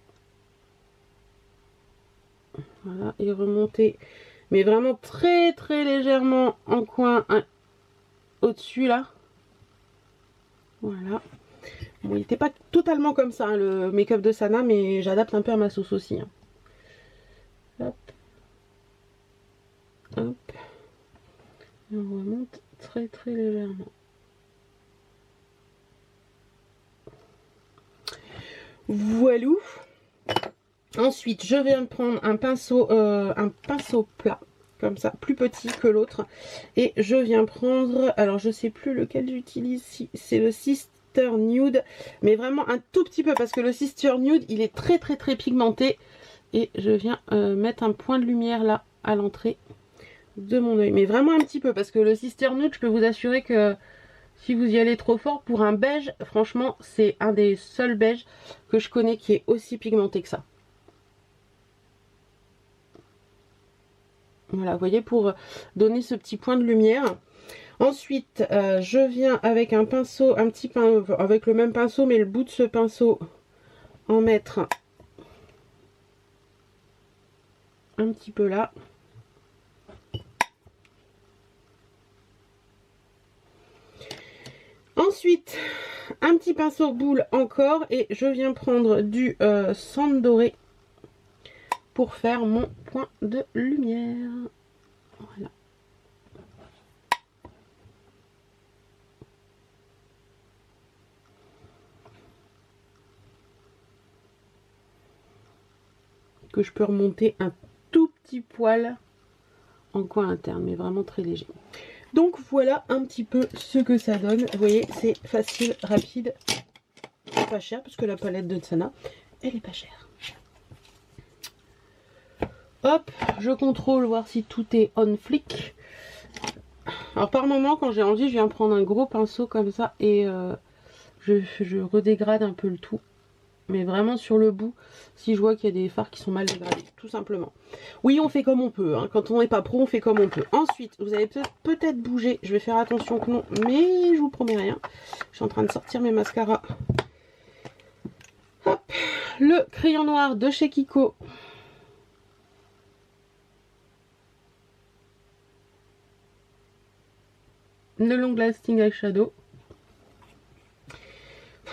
Voilà, et remonter, mais vraiment très très légèrement en coin au-dessus là. Voilà. Bon, il n'était pas totalement comme ça, hein, le make-up de Sana, mais j'adapte un peu à ma sauce aussi. Hein. Hop. Hop. Et on remonte très très légèrement. Voilà. Ensuite, je viens de prendre un pinceau plat, comme ça, plus petit que l'autre. Et je viens prendre, alors je sais plus lequel j'utilise, si c'est le Sister Nude, mais vraiment un tout petit peu, parce que le Sister Nude, il est très très très pigmenté. Et je viens mettre un point de lumière là, à l'entrée de mon œil. Mais vraiment un petit peu, parce que le Sister Nude, je peux vous assurer que si vous y allez trop fort, pour un beige, franchement, c'est un des seuls beiges que je connais qui est aussi pigmenté que ça. Voilà, vous voyez, pour donner ce petit point de lumière. Ensuite, je viens avec un pinceau, avec le même pinceau, mais le bout de ce pinceau, en mettre un petit peu là. Ensuite, un petit pinceau boule encore, et je viens prendre du cendre doré pour faire mon point de lumière. Voilà. Que je peux remonter un tout petit poil en coin interne, mais vraiment très léger. Donc voilà un petit peu ce que ça donne. Vous voyez, c'est facile, rapide, pas cher, parce que la palette de Sana, elle est pas chère. Hop, je contrôle, voir si tout est on flic. Alors par moment, quand j'ai envie, je viens prendre un gros pinceau comme ça et je redégrade un peu le tout. mais vraiment sur le bout, si je vois qu'il y a des fards qui sont mal dégradés, tout simplement. Oui, on fait comme on peut, hein. Quand on n'est pas pro, on fait comme on peut. Ensuite, vous allez peut-être bouger, je vais faire attention que non, mais je vous promets rien. Je suis en train de sortir mes mascaras. Hop, le crayon noir de chez Kiko. Le Long Lasting Eyeshadow.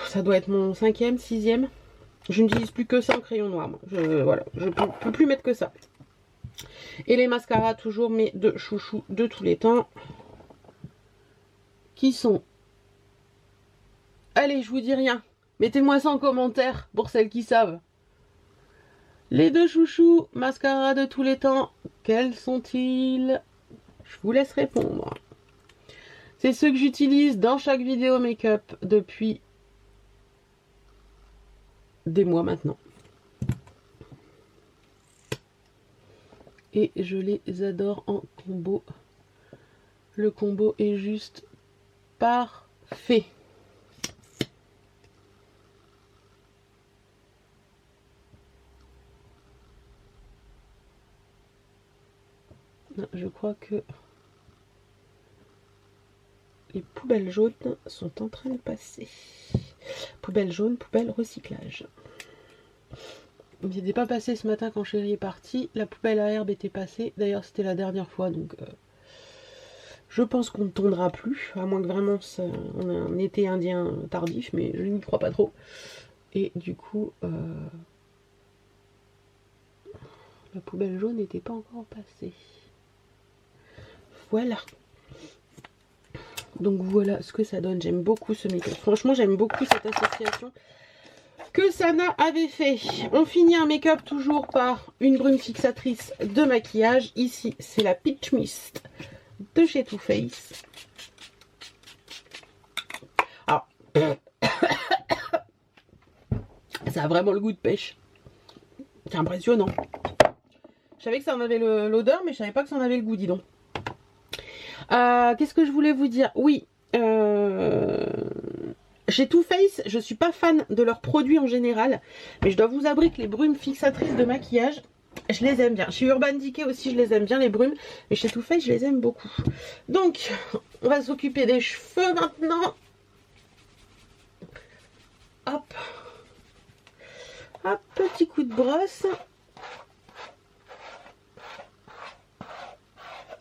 Ça doit être mon 5e, 6e. Je n'utilise plus que ça en crayon noir. Moi. Voilà, je peux plus mettre que ça. Et les mascaras, toujours mes deux chouchous de tous les temps. Qui sont... Allez, je vous dis rien. Mettez-moi ça en commentaire pour celles qui savent. Les deux chouchous, mascaras de tous les temps. Quels sont-ils? Je vous laisse répondre. C'est ceux que j'utilise dans chaque vidéo make-up depuis des mois maintenant. Et je les adore en combo. Le combo est juste parfait. Non, je crois que les poubelles jaunes sont en train de passer. Poubelle jaune, poubelle recyclage. Il n'était pas passé ce matin quand Chérie est partie. La poubelle à herbe était passée. D'ailleurs, c'était la dernière fois. Donc, je pense qu'on ne tondra plus. À moins que vraiment on a un été indien tardif. Mais je n'y crois pas trop. Et du coup, la poubelle jaune n'était pas encore passée. Voilà. Donc voilà ce que ça donne. J'aime beaucoup ce make-up. Franchement, j'aime beaucoup cette association que Sana avait fait. On finit un make-up toujours par une brume fixatrice de maquillage. Ici, c'est la Peach Mist de chez Too Faced. Alors, ça a vraiment le goût de pêche. C'est impressionnant. Je savais que ça en avait l'odeur, mais je savais pas que ça en avait le goût, dis donc. Qu'est-ce que je voulais vous dire? Oui, chez Too Faced, je suis pas fan de leurs produits en général, mais je dois vous avouer que les brumes fixatrices de maquillage, je les aime bien. Chez Urban Decay aussi, je les aime bien les brumes, mais chez Too Faced, je les aime beaucoup. Donc, on va s'occuper des cheveux maintenant. Hop, hop, petit coup de brosse.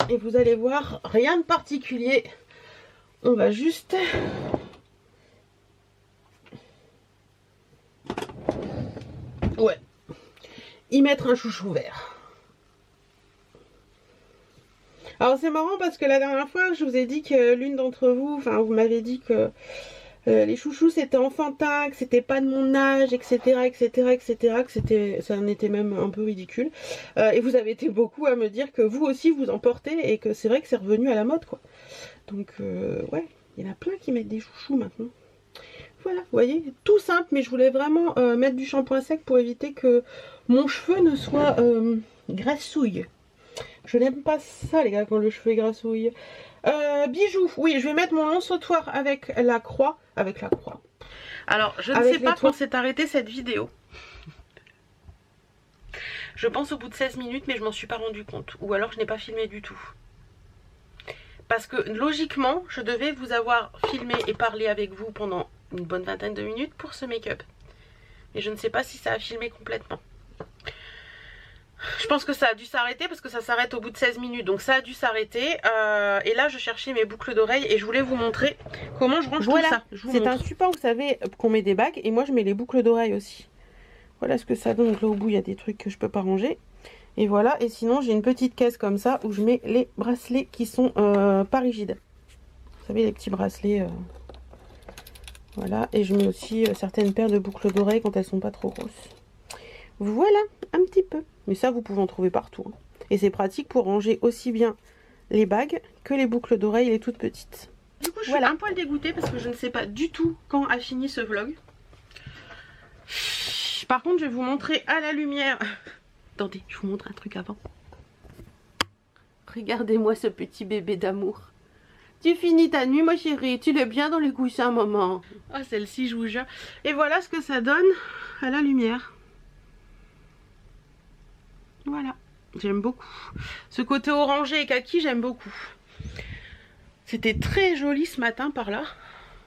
Et vous allez voir, rien de particulier. On va juste... Ouais. Y mettre un chouchou vert. Alors c'est marrant parce que la dernière fois, je vous ai dit que l'une d'entre vous, enfin vous m'avez dit que les chouchous c'était enfantin, que c'était pas de mon âge, etc. que ça en était même un peu ridicule. Et vous avez été beaucoup à me dire que vous aussi vous en portez et que c'est vrai que c'est revenu à la mode quoi. Donc ouais, il y en a plein qui mettent des chouchous maintenant. Voilà, vous voyez, tout simple, mais je voulais vraiment mettre du shampoing sec pour éviter que mon cheveu ne soit grassouille. Je n'aime pas ça les gars quand le cheveu est grassouille. Bijoux, oui, je vais mettre mon long sautoir avec la croix. Alors, je ne sais pas quand s'est arrêtée cette vidéo. Je pense au bout de 16 minutes, mais je m'en suis pas rendu compte. Ou alors je n'ai pas filmé du tout. Parce que logiquement, je devais vous avoir filmé et parlé avec vous pendant une bonne vingtaine de minutes pour ce make-up. Mais je ne sais pas si ça a filmé complètement. Je pense que ça a dû s'arrêter parce que ça s'arrête au bout de 16 minutes. Donc ça a dû s'arrêter. Et là, je cherchais mes boucles d'oreilles et je voulais vous montrer comment je range tout ça. C'est un support, vous savez, qu'on met des bagues. Et moi, je mets les boucles d'oreilles aussi. Voilà ce que ça donne. Donc là, au bout, il y a des trucs que je peux pas ranger. Et voilà. Et sinon, j'ai une petite caisse comme ça où je mets les bracelets qui sont pas rigides. Vous savez, les petits bracelets. Voilà. Et je mets aussi certaines paires de boucles d'oreilles quand elles sont pas trop grosses. Voilà, un petit peu. Mais ça, vous pouvez en trouver partout. Hein. Et c'est pratique pour ranger aussi bien les bagues que les boucles d'oreilles, les toutes petites. Du coup, je suis un poil dégoûtée parce que je ne sais pas du tout quand a fini ce vlog. Par contre, je vais vous montrer à la lumière. Attendez, je vous montre un truc avant. Regardez-moi ce petit bébé d'amour. Tu finis ta nuit, ma chérie. Tu l'es bien dans les coussins, maman. Ah, celle-ci, je vous jure. Et voilà ce que ça donne à la lumière. Voilà. J'aime beaucoup. Ce côté orangé et kaki, j'aime beaucoup. C'était très joli ce matin par là.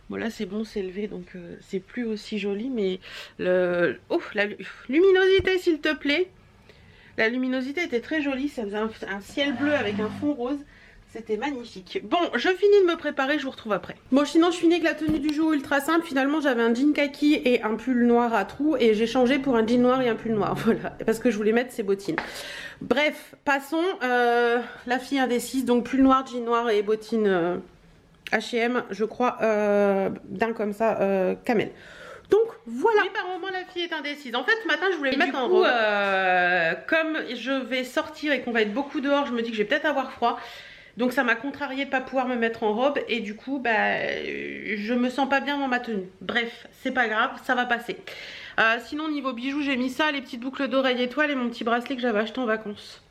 Bon, là, c'est bon, c'est levé, donc c'est plus aussi joli. Mais la luminosité, s'il te plaît. La luminosité était très jolie. Ça faisait un ciel bleu avec un fond rose. C'était magnifique. Bon, je finis de me préparer, je vous retrouve après. Bon, sinon, je finis avec la tenue du jour ultra simple. Finalement, j'avais un jean kaki et un pull noir à trous. Et j'ai changé pour un jean noir et un pull noir. Voilà, parce que je voulais mettre ces bottines. Bref, passons. La fille indécise. Donc, pull noir, jean noir et bottines H&M, je crois, d'un comme ça, camel. Donc voilà. Oui, par moment la fille est indécise. En fait ce matin je voulais mettre en robe. Comme je vais sortir et qu'on va être beaucoup dehors, je me dis que je vais peut-être avoir froid. Donc ça m'a contrarié de pas pouvoir me mettre en robe. Et du coup je me sens pas bien dans ma tenue. Bref, c'est pas grave, ça va passer. Sinon niveau bijoux j'ai mis ça, les petites boucles d'oreilles étoiles et mon petit bracelet que j'avais acheté en vacances.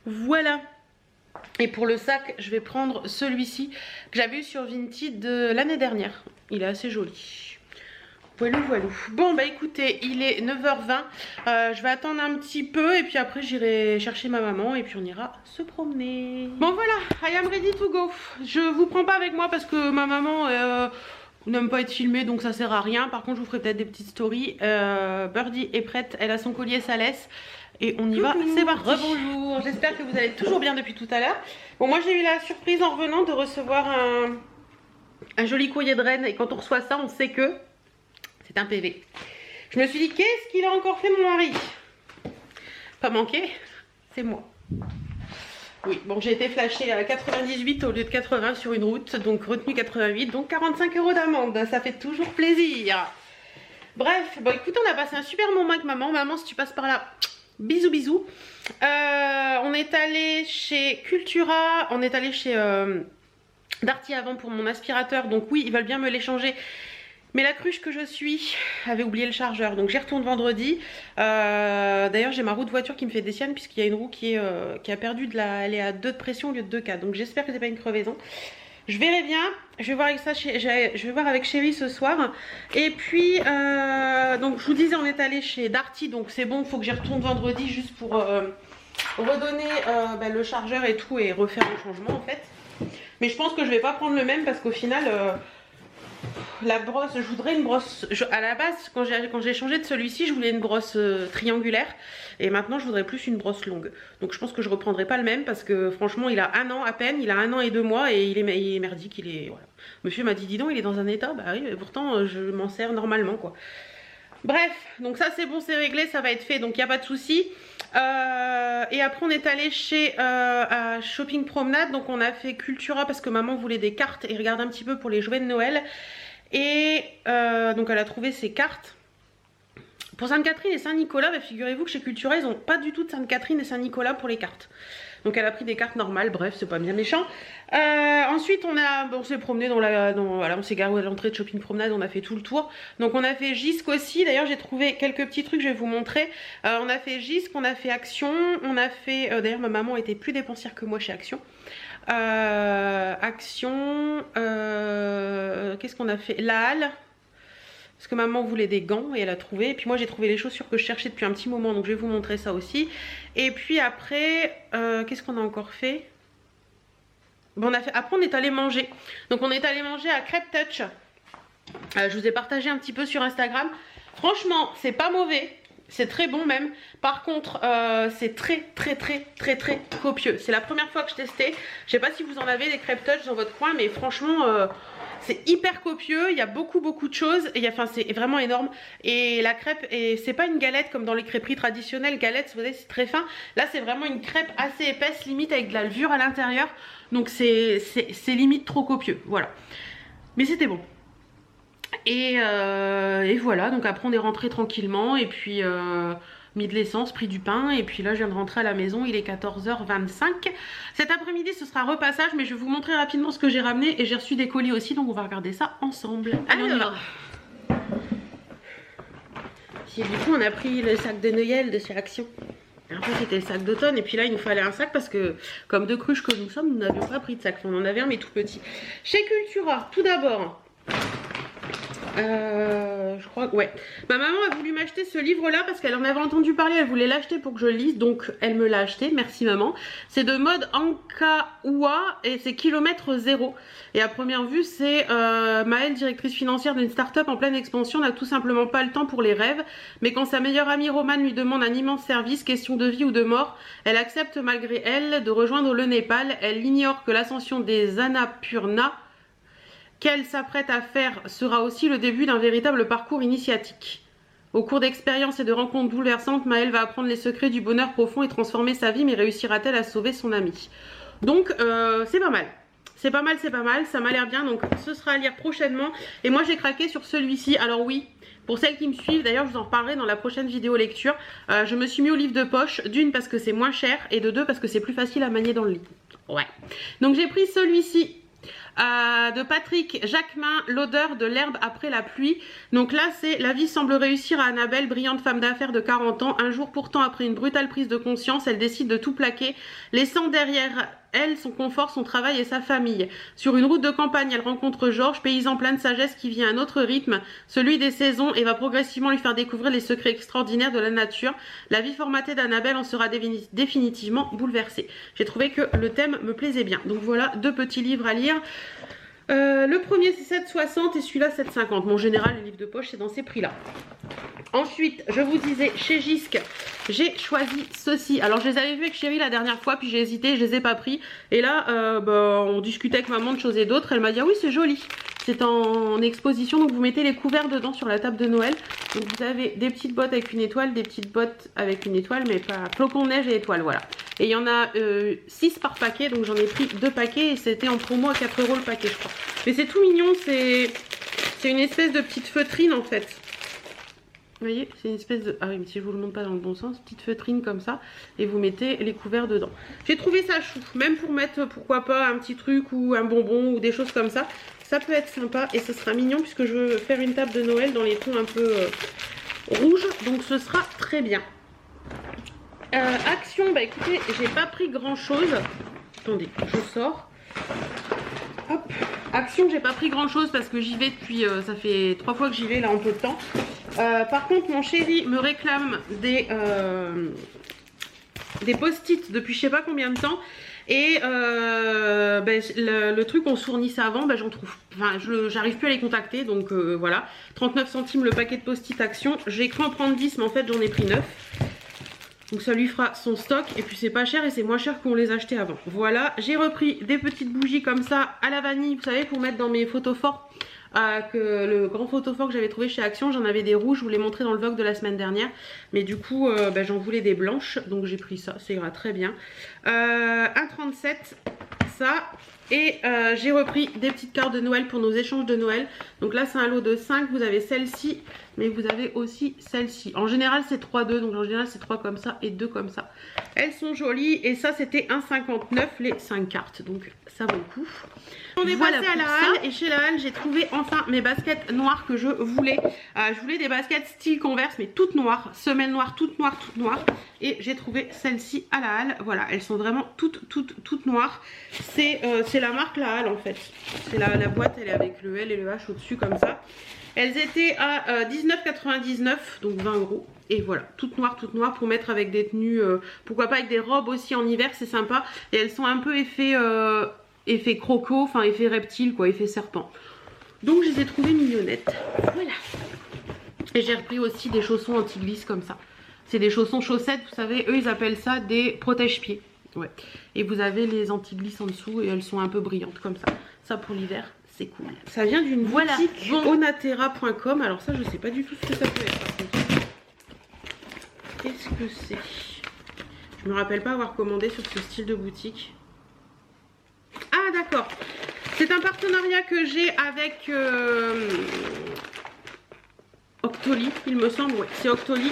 Voilà. Et pour le sac je vais prendre celui-ci que j'avais eu sur Vinted de l'année dernière. Il est assez joli. Voilou voilou. Bon bah écoutez, il est 9h20. Je vais attendre un petit peu et puis après j'irai chercher ma maman et puis on ira se promener. Bon voilà, I am ready to go. Je vous prends pas avec moi parce que ma maman n'aime pas être filmée donc ça sert à rien. Par contre je vous ferai peut-être des petites stories. Birdie est prête, elle a son collier, ça laisse. Et on y va, c'est parti. Rebonjour, j'espère que vous allez toujours bien depuis tout à l'heure. Bon moi j'ai eu la surprise en revenant de recevoir un joli courrier de Rennes. Et quand on reçoit ça on sait que c'est un PV. Je me suis dit, qu'est-ce qu'il a encore fait mon mari? Pas manqué, c'est moi. Oui, bon, j'ai été flashée à 98 au lieu de 80 sur une route, donc retenu 88, donc 45 € d'amende, ça fait toujours plaisir. Bref, bon écoute, on a passé un super moment avec maman. Maman, si tu passes par là, bisous bisous. On est allé chez Cultura, on est allé chez Darty avant pour mon aspirateur, donc oui, ils veulent bien me l'échanger. Mais la cruche que je suis avait oublié le chargeur, donc j'y retourne vendredi. D'ailleurs j'ai ma roue de voiture qui me fait des siennes puisqu'il y a une roue qui a perdu elle est à 2 de pression au lieu de 2K. Donc j'espère que c'est pas une crevaison. Je verrai bien, je vais voir avec ça, je vais voir avec Chérie ce soir. Et puis donc je vous disais on est allé chez Darty, donc c'est bon, il faut que j'y retourne vendredi juste pour redonner le chargeur et tout et refaire le changement en fait. Mais je pense que je vais pas prendre le même parce qu'au final la brosse, je voudrais une brosse. À la base, quand j'ai changé de celui-ci, je voulais une brosse triangulaire. Et maintenant, je voudrais plus une brosse longue. Donc, je pense que je reprendrai pas le même parce que franchement, il a 1 an à peine. Il a 1 an et 2 mois et il est merdique. Voilà. Monsieur m'a dit, dis donc, il est dans un état. Bah oui, mais pourtant, je m'en sers normalement, quoi. Bref, donc ça, c'est bon, c'est réglé. Ça va être fait, donc il n'y a pas de souci. Et après, on est allé chez Shopping Promenade. Donc, on a fait Cultura parce que maman voulait des cartes et regarde un petit peu pour les jouets de Noël. Et donc elle a trouvé ses cartes. Pour Sainte-Catherine et Saint-Nicolas, bah, figurez-vous que chez Cultura, ils n'ont pas du tout de Sainte-Catherine et Saint-Nicolas pour les cartes. Donc elle a pris des cartes normales, bref, c'est pas bien méchant. Ensuite, on s'est promené voilà, on s'est garé à l'entrée de Shopping Promenade, on a fait tout le tour. Donc on a fait Gisque aussi, d'ailleurs j'ai trouvé quelques petits trucs, je vais vous montrer. On a fait Gisque, on a fait Action, on a fait... d'ailleurs ma maman était plus dépensière que moi chez Action. Action, qu'est-ce qu'on a fait? La Halle, parce que maman voulait des gants et elle a trouvé. Et puis moi j'ai trouvé les chaussures que je cherchais depuis un petit moment, donc je vais vous montrer ça aussi. Et puis après, qu'est-ce qu'on a encore fait? Bon, après on est allé manger. Donc on est allé manger à Crêpe Touch. Je vous ai partagé un petit peu sur Instagram. Franchement, c'est pas mauvais. C'est très bon même. Par contre, c'est très copieux. C'est la première fois que je testais. Je sais pas si vous en avez des crêpes touch dans votre coin, mais franchement, c'est hyper copieux. Il y a beaucoup de choses. Enfin, c'est vraiment énorme. Et la crêpe, c'est pas une galette comme dans les crêperies traditionnelles. Galette, vous voyez, c'est très fin. Là, c'est vraiment une crêpe assez épaisse, limite avec de la levure à l'intérieur. Donc, c'est limite trop copieux. Voilà. Mais c'était bon. Et voilà, donc après on est rentré tranquillement et puis mis de l'essence, pris du pain et puis là je viens de rentrer à la maison, il est 14h25. Cet après-midi ce sera repassage mais je vais vous montrer rapidement ce que j'ai ramené et j'ai reçu des colis aussi donc on va regarder ça ensemble. Allez, on y va. Et du coup on a pris le sac de Noël de chez Action. Après c'était le sac d'automne et puis là il nous fallait un sac parce que comme deux cruches que nous sommes, nous n'avions pas pris de sac. Enfin, on en avait un mais tout petit. Chez Cultura, tout d'abord, je crois que ouais. Ma maman a voulu m'acheter ce livre là parce qu'elle en avait entendu parler, elle voulait l'acheter pour que je le lise, donc elle me l'a acheté, merci maman. C'est de mode Ankaoua et c'est kilomètre zéro. Et à première vue c'est Maëlle, directrice financière d'une start-up en pleine expansion, n'a tout simplement pas le temps pour les rêves. Mais quand sa meilleure amie Romane lui demande un immense service, question de vie ou de mort, elle accepte malgré elle de rejoindre le Népal. Elle ignore que l'ascension des Annapurna qu'elle s'apprête à faire sera aussi le début d'un véritable parcours initiatique. Au cours d'expériences et de rencontres bouleversantes, Maëlle va apprendre les secrets du bonheur profond et transformer sa vie, mais réussira-t-elle à sauver son amie? Donc c'est pas mal. C'est pas mal, c'est pas mal, ça m'a l'air bien, donc ce sera à lire prochainement. Et moi j'ai craqué sur celui-ci, alors oui, pour celles qui me suivent, d'ailleurs je vous en reparlerai dans la prochaine vidéo lecture, je me suis mis au livre de poche, d'une parce que c'est moins cher, et de deux parce que c'est plus facile à manier dans le lit. Ouais. Donc j'ai pris celui-ci. De Patrick Jacquemin, l'odeur de l'herbe après la pluie. Donc là c'est la vie semble réussir à Annabelle, brillante femme d'affaires de 40 ans. Un jour pourtant, après une brutale prise de conscience, elle décide de tout plaquer, laissant derrière elle son confort, son travail et sa famille. Sur une route de campagne, elle rencontre Georges, paysan plein de sagesse qui vit à un autre rythme, celui des saisons, et va progressivement lui faire découvrir les secrets extraordinaires de la nature. La vie formatée d'Annabelle en sera définitivement bouleversée. J'ai trouvé que le thème me plaisait bien. Donc voilà, deux petits livres à lire. Le premier c'est 7,60 et celui-là 7,50. Mon général, le livre de poche, c'est dans ces prix-là. Ensuite, je vous disais, chez Gisque, j'ai choisi ceci. Alors, je les avais vus avec Chérie la dernière fois, puis j'ai hésité, je les ai pas pris. Et là, on discutait avec maman de choses et d'autres. Elle m'a dit, ah oui, c'est joli. C'est en exposition, donc vous mettez les couverts dedans sur la table de Noël. Donc, vous avez des petites bottes avec une étoile, des petites bottes avec une étoile, mais pas flocon de neige et étoile, voilà. Et il y en a 6 par paquet, donc j'en ai pris 2 paquets et c'était en promo à 4 € le paquet, je crois. Mais c'est tout mignon, c'est une espèce de petite feutrine en fait. Vous voyez, c'est une espèce de... Ah oui, mais si je vous le montre pas dans le bon sens, petite feutrine comme ça, et vous mettez les couverts dedans. J'ai trouvé ça chou, même pour mettre, pourquoi pas, un petit truc ou un bonbon ou des choses comme ça. Ça peut être sympa et ce sera mignon puisque je veux faire une table de Noël dans les tons un peu rouges, donc ce sera très bien. Action, bah écoutez, j'ai pas pris grand chose. Attendez, je sors. Hop. Action, j'ai pas pris grand chose parce que j'y vais depuis, ça fait 3 fois que j'y vais là en peu de temps. Par contre, mon chéri me réclame des post-it depuis je sais pas combien de temps. Et le truc on se fournissait avant, j'en trouve. Enfin, j'arrive plus à les contacter, donc voilà. 39 centimes le paquet de post-it Action. J'ai cru en prendre 10, mais en fait j'en ai pris 9. Donc ça lui fera son stock et puis c'est pas cher et c'est moins cher qu'on les achetait avant. Voilà, j'ai repris des petites bougies comme ça à la vanille, vous savez, pour mettre dans mes photos forts. Que le grand photophore que j'avais trouvé chez Action, j'en avais des rouges, je vous l'ai montré dans le vlog de la semaine dernière. Mais du coup, j'en voulais des blanches, donc j'ai pris ça, ça ira très bien. 1,37, ça. Et j'ai repris des petites cartes de Noël pour nos échanges de Noël. Donc là c'est un lot de 5, vous avez celle-ci, mais vous avez aussi celle-ci. En général c'est 3-2, donc en général c'est 3 comme ça et 2 comme ça. Elles sont jolies et ça c'était 1,59 les 5 cartes, donc ça vaut le coup. On est voilà passé à la Halle et chez la Halle j'ai trouvé enfin mes baskets noires que je voulais. Je voulais des baskets style Converse mais toutes noires, semelles noires, toutes noires, toutes noires. Et j'ai trouvé celle-ci à la Halle. Voilà, elles sont vraiment toutes noires. C'est la marque La Halle en fait. C'est la boîte, elle est avec le L et le H au-dessus comme ça. Elles étaient à 19,99 donc 20 €. Et voilà, toutes noires pour mettre avec des tenues, pourquoi pas avec des robes aussi en hiver, c'est sympa. Et elles sont un peu effet croco, enfin effet reptile quoi, effet serpent. Donc je les ai trouvées mignonnettes. Voilà. Et j'ai repris aussi des chaussons anti-glisse comme ça. C'est des chaussons chaussettes, vous savez, eux ils appellent ça des protège-pieds. Ouais. Et vous avez les anti-glisses en dessous et elles sont un peu brillantes comme ça. Ça pour l'hiver, c'est cool. Ça vient d'une boutique onatera.com. Alors ça je sais pas du tout ce que ça peut être par contre. Qu'est-ce que c'est? Je me rappelle pas avoir commandé sur ce style de boutique. Ah d'accord. C'est un partenariat que j'ai avec Octoly, il me semble. Ouais, c'est Octoly.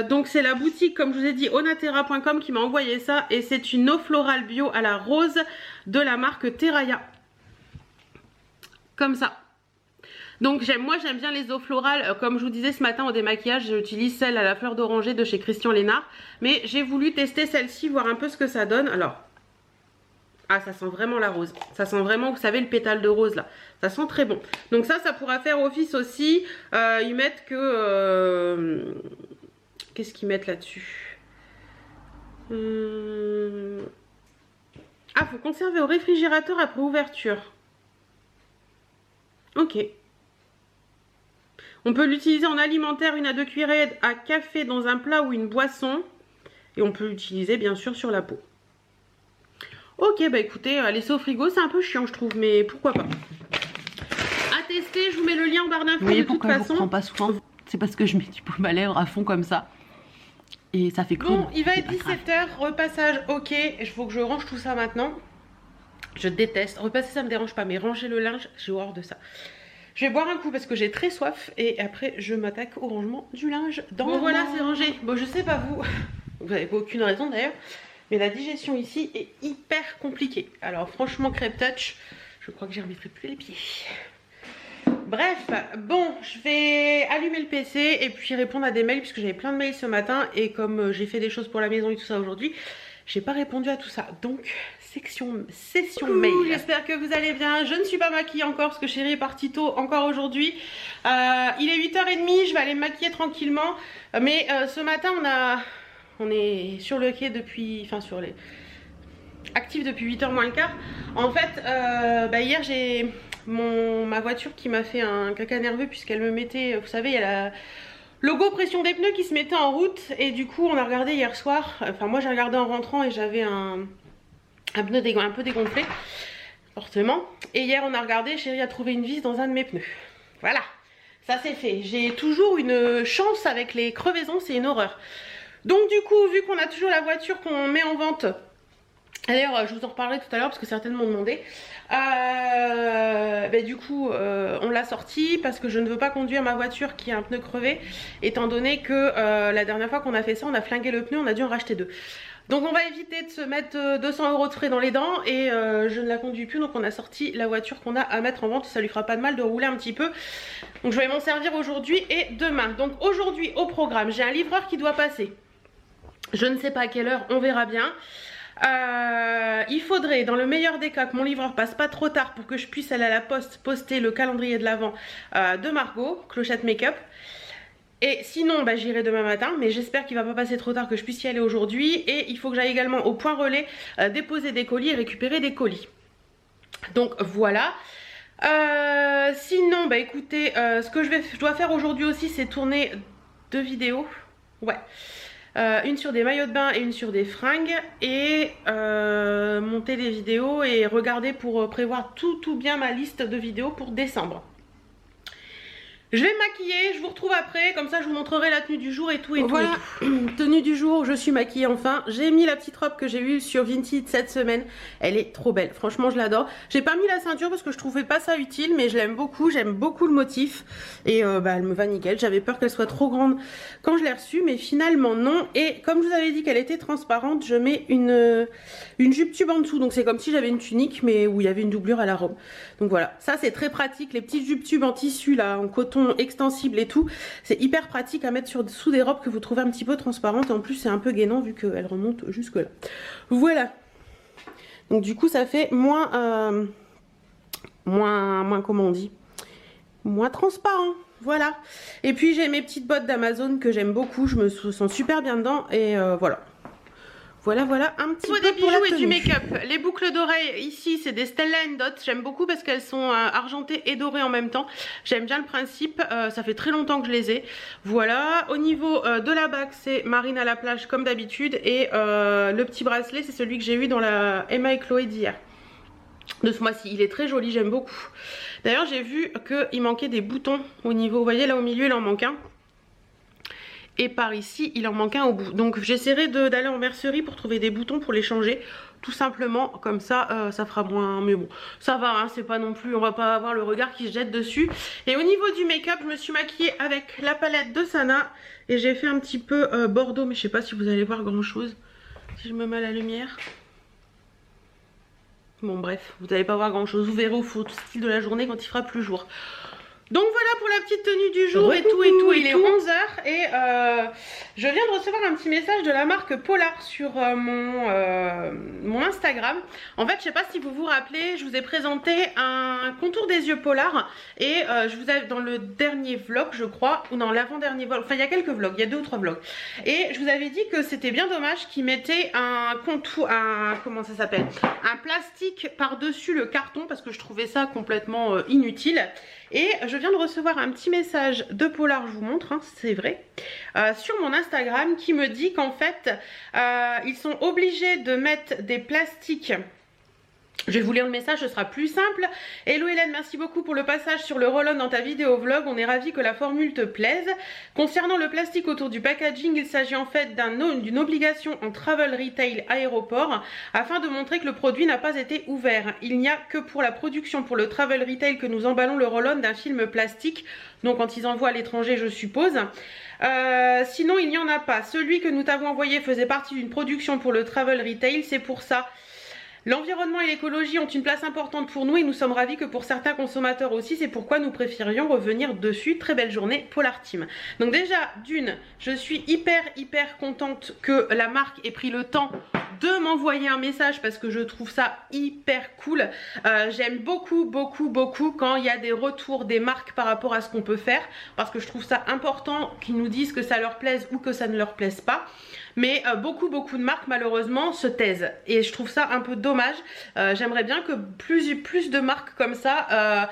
Donc c'est la boutique, comme je vous ai dit, onatera.com qui m'a envoyé ça. Et c'est une eau florale bio à la rose de la marque Terraya. Comme ça. Donc moi j'aime bien les eaux florales, comme je vous disais ce matin au démaquillage, j'utilise celle à la fleur d'oranger de chez Christian Lénard. Mais j'ai voulu tester celle-ci, voir un peu ce que ça donne. Alors, ah ça sent vraiment la rose, ça sent vraiment, vous savez, le pétale de rose là, ça sent très bon. Donc ça pourra faire office aussi, ils mettent que... qu'est-ce qu'ils mettent là-dessus? Ah, faut conserver au réfrigérateur après ouverture. Ok. On peut l'utiliser en alimentaire, 1 à 2 cuillerées à café dans un plat ou une boisson. Et on peut l'utiliser bien sûr sur la peau. Ok, bah écoutez, laisser au frigo, c'est un peu chiant je trouve, mais pourquoi pas. À tester, je vous mets le lien en barre d'infos de toute façon. Je prends pas soin, c'est parce que je mets du baume à lèvres à fond comme ça. Et ça fait cool. Bon, il va être 17 h, repassage, ok. Il faut que je range tout ça maintenant. Je déteste. Repasser, ça me dérange pas, mais ranger le linge, j'ai horreur de ça. Je vais boire un coup parce que j'ai très soif et après je m'attaque au rangement du linge dans le voilà, c'est rangé. Bon, je sais pas vous, vous n'avez aucune raison d'ailleurs, mais la digestion ici est hyper compliquée. Alors franchement, crêpe touch, je crois que j'y remettrai plus les pieds. Bref, bon, je vais allumer le PC et puis répondre à des mails puisque j'avais plein de mails ce matin et comme j'ai fait des choses pour la maison et tout ça aujourd'hui, j'ai pas répondu à tout ça. Donc, session mail. J'espère que vous allez bien. Je ne suis pas maquillée encore parce que chérie est partie tôt encore aujourd'hui. Il est 8h30, je vais aller me maquiller tranquillement. Mais ce matin, on est sur le quai depuis... Enfin, actif depuis 8h moins le quart. En fait, hier, j'ai ma voiture qui m'a fait un caca nerveux puisqu'elle me mettait... Vous savez, il y a la... logo pression des pneus qui se mettait en route et du coup on a regardé hier soir, enfin moi j'ai regardé en rentrant et j'avais un pneu un peu dégonflé fortement et hier on a regardé, chérie a trouvé une vis dans un de mes pneus. Voilà, ça c'est fait. J'ai toujours une chance avec les crevaisons, c'est une horreur. Donc du coup vu qu'on a toujours la voiture qu'on met en vente, d'ailleurs je vous en reparlerai tout à l'heure parce que certains m'ont demandé, du coup on l'a sortie parce que je ne veux pas conduire ma voiture qui a un pneu crevé étant donné que la dernière fois qu'on a fait ça on a flingué le pneu, on a dû en racheter 2. Donc on va éviter de se mettre 200 € de frais dans les dents et je ne la conduis plus, donc on a sorti la voiture qu'on a à mettre en vente, ça lui fera pas de mal de rouler un petit peu. Donc je vais m'en servir aujourd'hui et demain. Donc aujourd'hui au programme j'ai un livreur qui doit passer, je ne sais pas à quelle heure, on verra bien. Il faudrait dans le meilleur des cas que mon livreur passe pas trop tard pour que je puisse aller à la poste poster le calendrier de l'Avent de Margot, Clochette Make-up. Et sinon j'irai demain matin, mais j'espère qu'il va pas passer trop tard que je puisse y aller aujourd'hui. Et il faut que j'aille également au point relais déposer des colis et récupérer des colis. Donc voilà. Sinon écoutez, ce que je dois faire aujourd'hui aussi c'est tourner 2 vidéos. Ouais. Une sur des maillots de bain et une sur des fringues et monter des vidéos et regarder pour prévoir tout bien ma liste de vidéos pour décembre. Je vais me maquiller, je vous retrouve après, comme ça je vous montrerai la tenue du jour et tout et voilà. Tout. Tenue du jour, je suis maquillée enfin. J'ai mis la petite robe que j'ai eue sur Vinted cette semaine. Elle est trop belle, franchement je l'adore. J'ai pas mis la ceinture parce que je trouvais pas ça utile, mais je l'aime beaucoup le motif. Et elle me va nickel, j'avais peur qu'elle soit trop grande quand je l'ai reçue, mais finalement non. Et comme je vous avais dit qu'elle était transparente, je mets une jupe tube en dessous. Donc c'est comme si j'avais une tunique, mais où il y avait une doublure à la robe. Donc voilà, ça c'est très pratique, les petites jupes tubes en tissu là, en coton extensible et tout, c'est hyper pratique à mettre sous des robes que vous trouvez un petit peu transparentes et en plus c'est un peu gainant vu qu'elle remonte jusque là. Voilà, donc du coup ça fait moins comment on dit, moins transparent. Voilà, et puis j'ai mes petites bottes d'Amazon que j'aime beaucoup, je me sens super bien dedans et voilà. Voilà, un petit peu des bijoux et du make-up. Les boucles d'oreilles ici, c'est des Stella & Dot. J'aime beaucoup parce qu'elles sont argentées et dorées en même temps. J'aime bien le principe. Ça fait très longtemps que je les ai. Voilà. Au niveau de la bague, c'est Marine à la plage comme d'habitude. Et le petit bracelet, c'est celui que j'ai eu dans la Emma et Chloé d'hier. De ce mois-ci. Il est très joli, j'aime beaucoup. D'ailleurs, j'ai vu qu'il manquait des boutons au niveau. Vous voyez, là au milieu, il en manque un. Et par ici il en manque un au bout, donc j'essaierai d'aller en mercerie pour trouver des boutons pour les changer tout simplement, comme ça ça fera moins, mais bon ça va hein, c'est pas non plus, on va pas avoir le regard qui se jette dessus. Et au niveau du make-up, je me suis maquillée avec la palette de Sana et j'ai fait un petit peu bordeaux, mais je sais pas si vous allez voir grand chose si je me mets à la lumière. Bon bref, vous n'allez pas voir grand chose, vous verrez au style de la journée quand il fera plus jour. Donc voilà pour la petite tenue du jour et tout, il est 11h et je viens de recevoir un petit message de la marque Polar sur mon Instagram. En fait, je sais pas si vous vous rappelez, je vous ai présenté un contour des yeux Polar et je vous avais dans le dernier vlog je crois, ou dans l'avant-dernier vlog, enfin il y a quelques vlogs, il y a 2 ou 3 vlogs. Et je vous avais dit que c'était bien dommage qu'ils mettaient un contour, comment ça s'appelle, un plastique par-dessus le carton parce que je trouvais ça complètement inutile. Et je viens de recevoir un petit message de Polar, je vous montre, hein, c'est vrai, sur mon Instagram qui me dit qu'en fait, ils sont obligés de mettre des plastiques. Je vais vous lire le message, ce sera plus simple. Hello Hélène, merci beaucoup pour le passage sur le roll-on dans ta vidéo vlog. On est ravis que la formule te plaise. Concernant le plastique autour du packaging, il s'agit en fait d'une obligation en travel retail aéroport afin de montrer que le produit n'a pas été ouvert. Il n'y a que pour la production pour le travel retail que nous emballons le roll-on d'un film plastique. Donc quand ils envoient à l'étranger, je suppose. Sinon, il n'y en a pas. Celui que nous t'avons envoyé faisait partie d'une production pour le travel retail. C'est pour ça. L'environnement et l'écologie ont une place importante pour nous et nous sommes ravis que pour certains consommateurs aussi, c'est pourquoi nous préférions revenir dessus. Très belle journée Polar Team. Donc déjà d'une, je suis hyper contente que la marque ait pris le temps de m'envoyer un message parce que je trouve ça hyper cool. J'aime beaucoup quand il y a des retours des marques par rapport à ce qu'on peut faire parce que je trouve ça important qu'ils nous disent que ça leur plaise ou que ça ne leur plaise pas. Mais beaucoup de marques malheureusement se taisent et je trouve ça un peu dommage. J'aimerais bien que plus de marques comme ça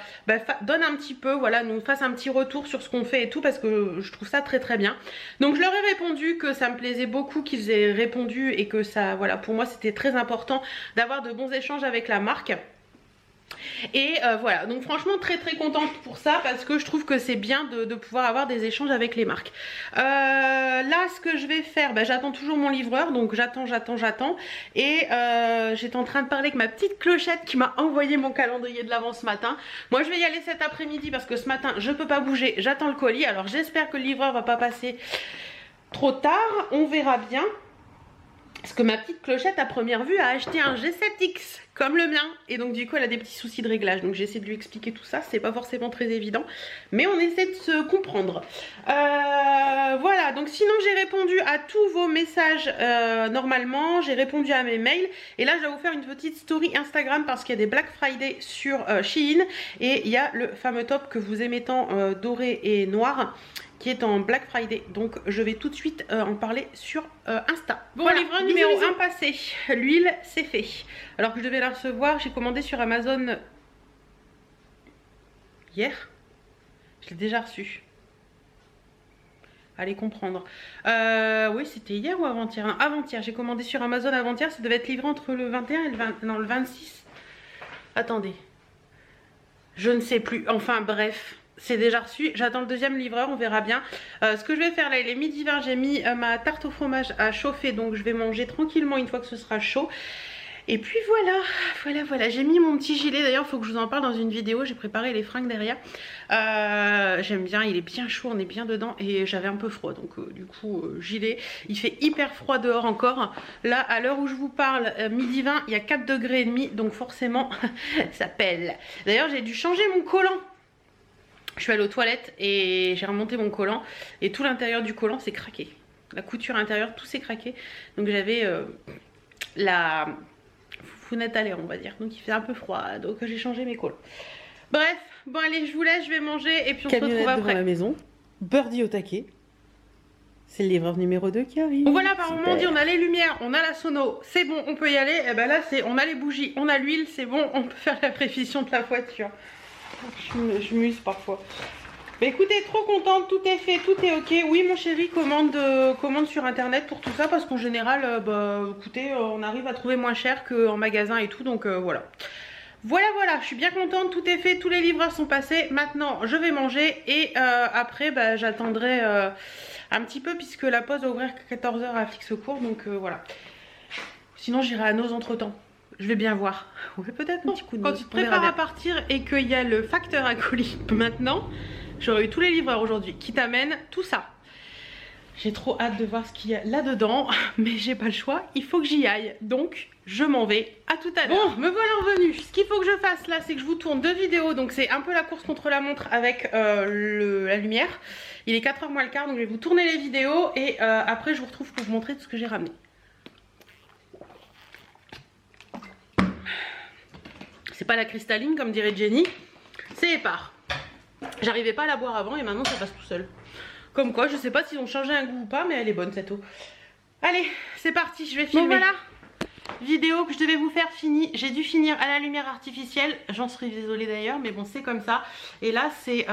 donnent un petit peu, voilà, nous fassent un petit retour sur ce qu'on fait et tout parce que je trouve ça très bien. Donc je leur ai répondu que ça me plaisait beaucoup qu'ils aient répondu et que ça, voilà, pour moi c'était très important d'avoir de bons échanges avec la marque. Et voilà, donc franchement très contente pour ça parce que je trouve que c'est bien de pouvoir avoir des échanges avec les marques. Là ce que je vais faire, j'attends toujours mon livreur, donc j'attends et j'étais en train de parler avec ma petite clochette qui m'a envoyé mon calendrier de l'avant ce matin. Moi je vais y aller cet après-midi parce que ce matin je peux pas bouger, j'attends le colis, alors j'espère que le livreur va pas passer trop tard, on verra bien. Parce que ma petite clochette à première vue a acheté un G7X comme le mien et donc du coup elle a des petits soucis de réglage, donc j'essaie de lui expliquer tout ça, c'est pas forcément très évident mais on essaie de se comprendre. Voilà, donc sinon j'ai répondu à tous vos messages normalement, j'ai répondu à mes mails et là je vais vous faire une petite story Instagram parce qu'il y a des Black Friday sur Shein et il y a le fameux top que vous aimez tant doré et noir qui est en Black Friday, donc je vais tout de suite en parler sur Insta. Bon, voilà, livreur numéro 1 passé, l'huile c'est fait. Alors que je devais la recevoir, j'ai commandé sur Amazon hier, je l'ai déjà reçue. Allez comprendre. Oui, c'était hier ou avant-hier? Non, avant-hier, j'ai commandé sur Amazon avant-hier, ça devait être livré entre le 21 et le 26. Attendez, je ne sais plus, enfin bref. C'est déjà reçu, j'attends le deuxième livreur, on verra bien. Ce que je vais faire là, il est midi 20, j'ai mis ma tarte au fromage à chauffer, donc je vais manger tranquillement une fois que ce sera chaud. Et puis voilà, j'ai mis mon petit gilet, d'ailleurs il faut que je vous en parle dans une vidéo, j'ai préparé les fringues derrière. J'aime bien, il est bien chaud, on est bien dedans et j'avais un peu froid, donc du coup gilet. Il fait hyper froid dehors encore, là à l'heure où je vous parle, midi 20, il y a 4 degrés et demi, donc forcément ça pèle. D'ailleurs j'ai dû changer mon collant. Je suis allée aux toilettes et j'ai remonté mon collant et tout l'intérieur du collant s'est craqué. La couture intérieure, tout s'est craqué. Donc j'avais la founette à l'air, on va dire. Donc il fait un peu froid, donc j'ai changé mes collants. Bref, bon allez, je vous laisse, je vais manger et puis on se retrouve après. Devant la maison, Birdie au taquet. C'est le livreur numéro 2 qui arrive. Donc voilà, par moment on dit on a les lumières, on a la sono, c'est bon, on peut y aller. Et ben là c'est on a les bougies, on a l'huile, c'est bon, on peut faire la prévision de la voiture. Je m'use parfois. Mais écoutez, trop contente, tout est fait, tout est ok. Oui mon chéri commande sur internet pour tout ça parce qu'en général, écoutez, on arrive à trouver moins cher qu'en magasin et tout, donc voilà. Voilà, je suis bien contente, tout est fait, tous les livreurs sont passés. Maintenant je vais manger et après j'attendrai un petit peu puisque la pause va ouvrir qu'à 14 h à fixe cours, donc voilà. Sinon j'irai à nos entretemps. Je vais bien voir. Ouais, peut-être un petit coup de Quand tu te prépares à partir et qu'il y a le facteur à colis maintenant, j'aurais eu tous les livreurs aujourd'hui qui t'amènent tout ça. J'ai trop hâte de voir ce qu'il y a là-dedans, mais j'ai pas le choix, il faut que j'y aille. Donc, je m'en vais. À tout à l'heure. Bon, me voilà revenue. Ce qu'il faut que je fasse là, c'est que je vous tourne 2 vidéos. Donc, c'est un peu la course contre la montre avec la lumière. Il est 4h moins le quart, donc je vais vous tourner les vidéos. Et après, je vous retrouve pour vous montrer tout ce que j'ai ramené. C'est pas la cristalline, comme dirait Jenny. C'est épars. J'arrivais pas à la boire avant et maintenant, ça passe tout seul. Comme quoi, je sais pas s'ils ont changé un goût ou pas, mais elle est bonne cette eau. Allez, c'est parti, je vais filmer. Bon, voilà, vidéo que je devais vous faire finie. J'ai dû finir à la lumière artificielle. J'en suis désolée d'ailleurs, mais bon, c'est comme ça. Et là, c'est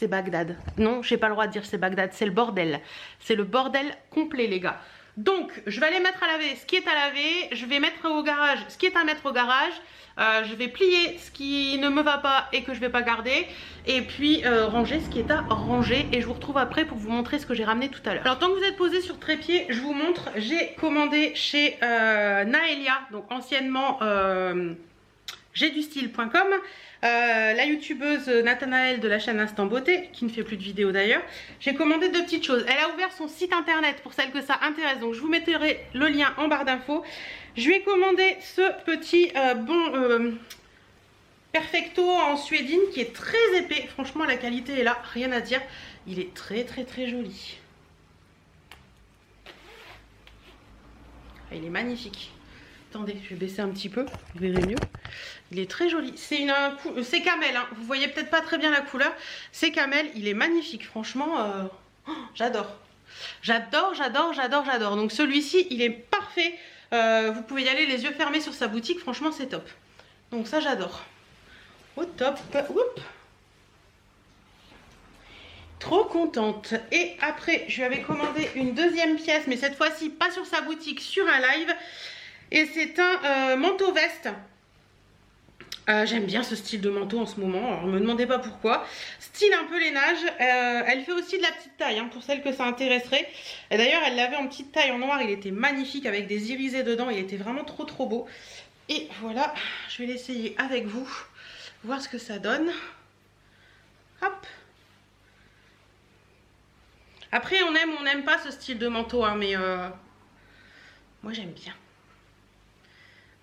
Bagdad. Non, j'ai pas le droit de dire c'est Bagdad, c'est le bordel. C'est le bordel complet, les gars. Donc, je vais aller mettre à laver ce qui est à laver. Je vais mettre au garage ce qui est à mettre au garage. Je vais plier ce qui ne me va pas et que je vais pas garder. Et puis ranger ce qui est à ranger. Et je vous retrouve après pour vous montrer ce que j'ai ramené tout à l'heure. Alors tant que vous êtes posé sur trépied, je vous montre. J'ai commandé chez Naelia, donc anciennement j'aidustyle.com, la youtubeuse Nathanaël de la chaîne Instant Beauté, qui ne fait plus de vidéos d'ailleurs. J'ai commandé 2 petites choses. Elle a ouvert son site internet pour celles que ça intéresse, donc je vous mettrai le lien en barre d'infos. Je lui ai commandé ce petit Perfecto en suédine qui est très épais. Franchement, la qualité est là, rien à dire. Il est très joli. Il est magnifique. Attendez, je vais baisser un petit peu, vous verrez mieux. Il est très joli. C'est camel, hein. Vous voyez peut-être pas très bien la couleur. C'est camel, il est magnifique. Franchement, j'adore. J'adore. Donc celui-ci, il est parfait. Vous pouvez y aller les yeux fermés sur sa boutique. Franchement, c'est top. Donc ça, j'adore. Au top. Oups. Trop contente. Et après, je lui avais commandé une 2e pièce, mais cette fois-ci, pas sur sa boutique, sur un live. Et c'est un manteau veste. J'aime bien ce style de manteau en ce moment. Alors, ne me demandez pas pourquoi. Style un peu lainage. Elle fait aussi de la petite taille, hein, pour celles que ça intéresserait. Et d'ailleurs, elle l'avait en petite taille en noir. Il était magnifique avec des irisés dedans. Il était vraiment trop beau. Et voilà, je vais l'essayer avec vous. Voir ce que ça donne. Hop. Après, on aime ou on n'aime pas ce style de manteau, hein, mais moi j'aime bien.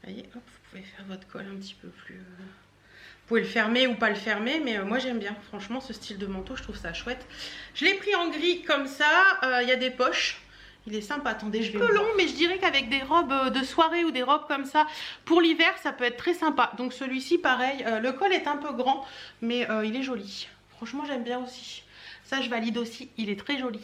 Vous voyez, hop, vous pouvez faire votre col un petit peu plus... Vous pouvez le fermer ou pas le fermer, mais moi j'aime bien. Franchement, ce style de manteau, je trouve ça chouette. Je l'ai pris en gris comme ça. Il y a des poches. Il est sympa. Attendez, je vais... Un peu long, mais je dirais qu'avec des robes de soirée ou des robes comme ça, pour l'hiver, ça peut être très sympa. Donc celui-ci, pareil. Le col est un peu grand, mais il est joli. Franchement, j'aime bien aussi. Ça, je valide aussi. Il est très joli.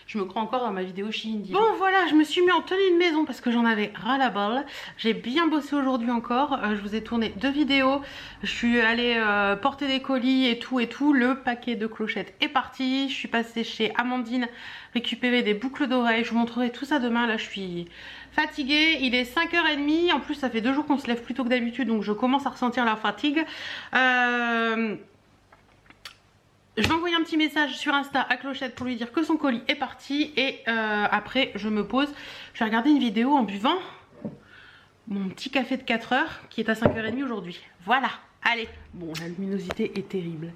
Je me crois encore dans ma vidéo Shein. Bon voilà, je me suis mis en tenue de maison parce que j'en avais ras la balle. J'ai bien bossé aujourd'hui encore. Je vous ai tourné 2 vidéos. Je suis allée porter des colis et tout. Le paquet de clochettes est parti. Je suis passée chez Amandine récupérer des boucles d'oreilles. Je vous montrerai tout ça demain. Là, je suis fatiguée. Il est 5h30. En plus, ça fait 2 jours qu'on se lève plus tôt que d'habitude. Donc, je commence à ressentir la fatigue. Je vais envoyer un petit message sur Insta à Clochette pour lui dire que son colis est parti. Et après, je me pose. Je vais regarder une vidéo en buvant mon petit café de 4 heures qui est à 5h30 aujourd'hui. Voilà, allez. Bon, la luminosité est terrible.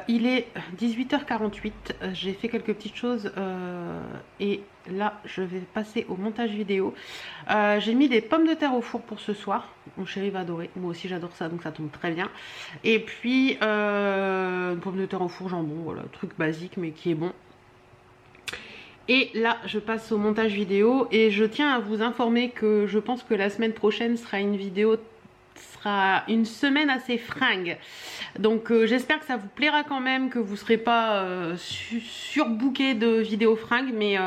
Il est 18h48. J'ai fait quelques petites choses. Et là, je vais passer au montage vidéo. J'ai mis des pommes de terre au four pour ce soir. Mon chéri va adorer. Moi aussi, j'adore ça, donc ça tombe très bien. Et puis, une pomme de terre au four, jambon. Voilà, truc basique, mais qui est bon. Et là, je passe au montage vidéo. Et je tiens à vous informer que je pense que la semaine prochaine sera une vidéo... sera une semaine assez fringue. Donc j'espère que ça vous plaira quand même, que vous ne serez pas surbooké de vidéos fringues, mais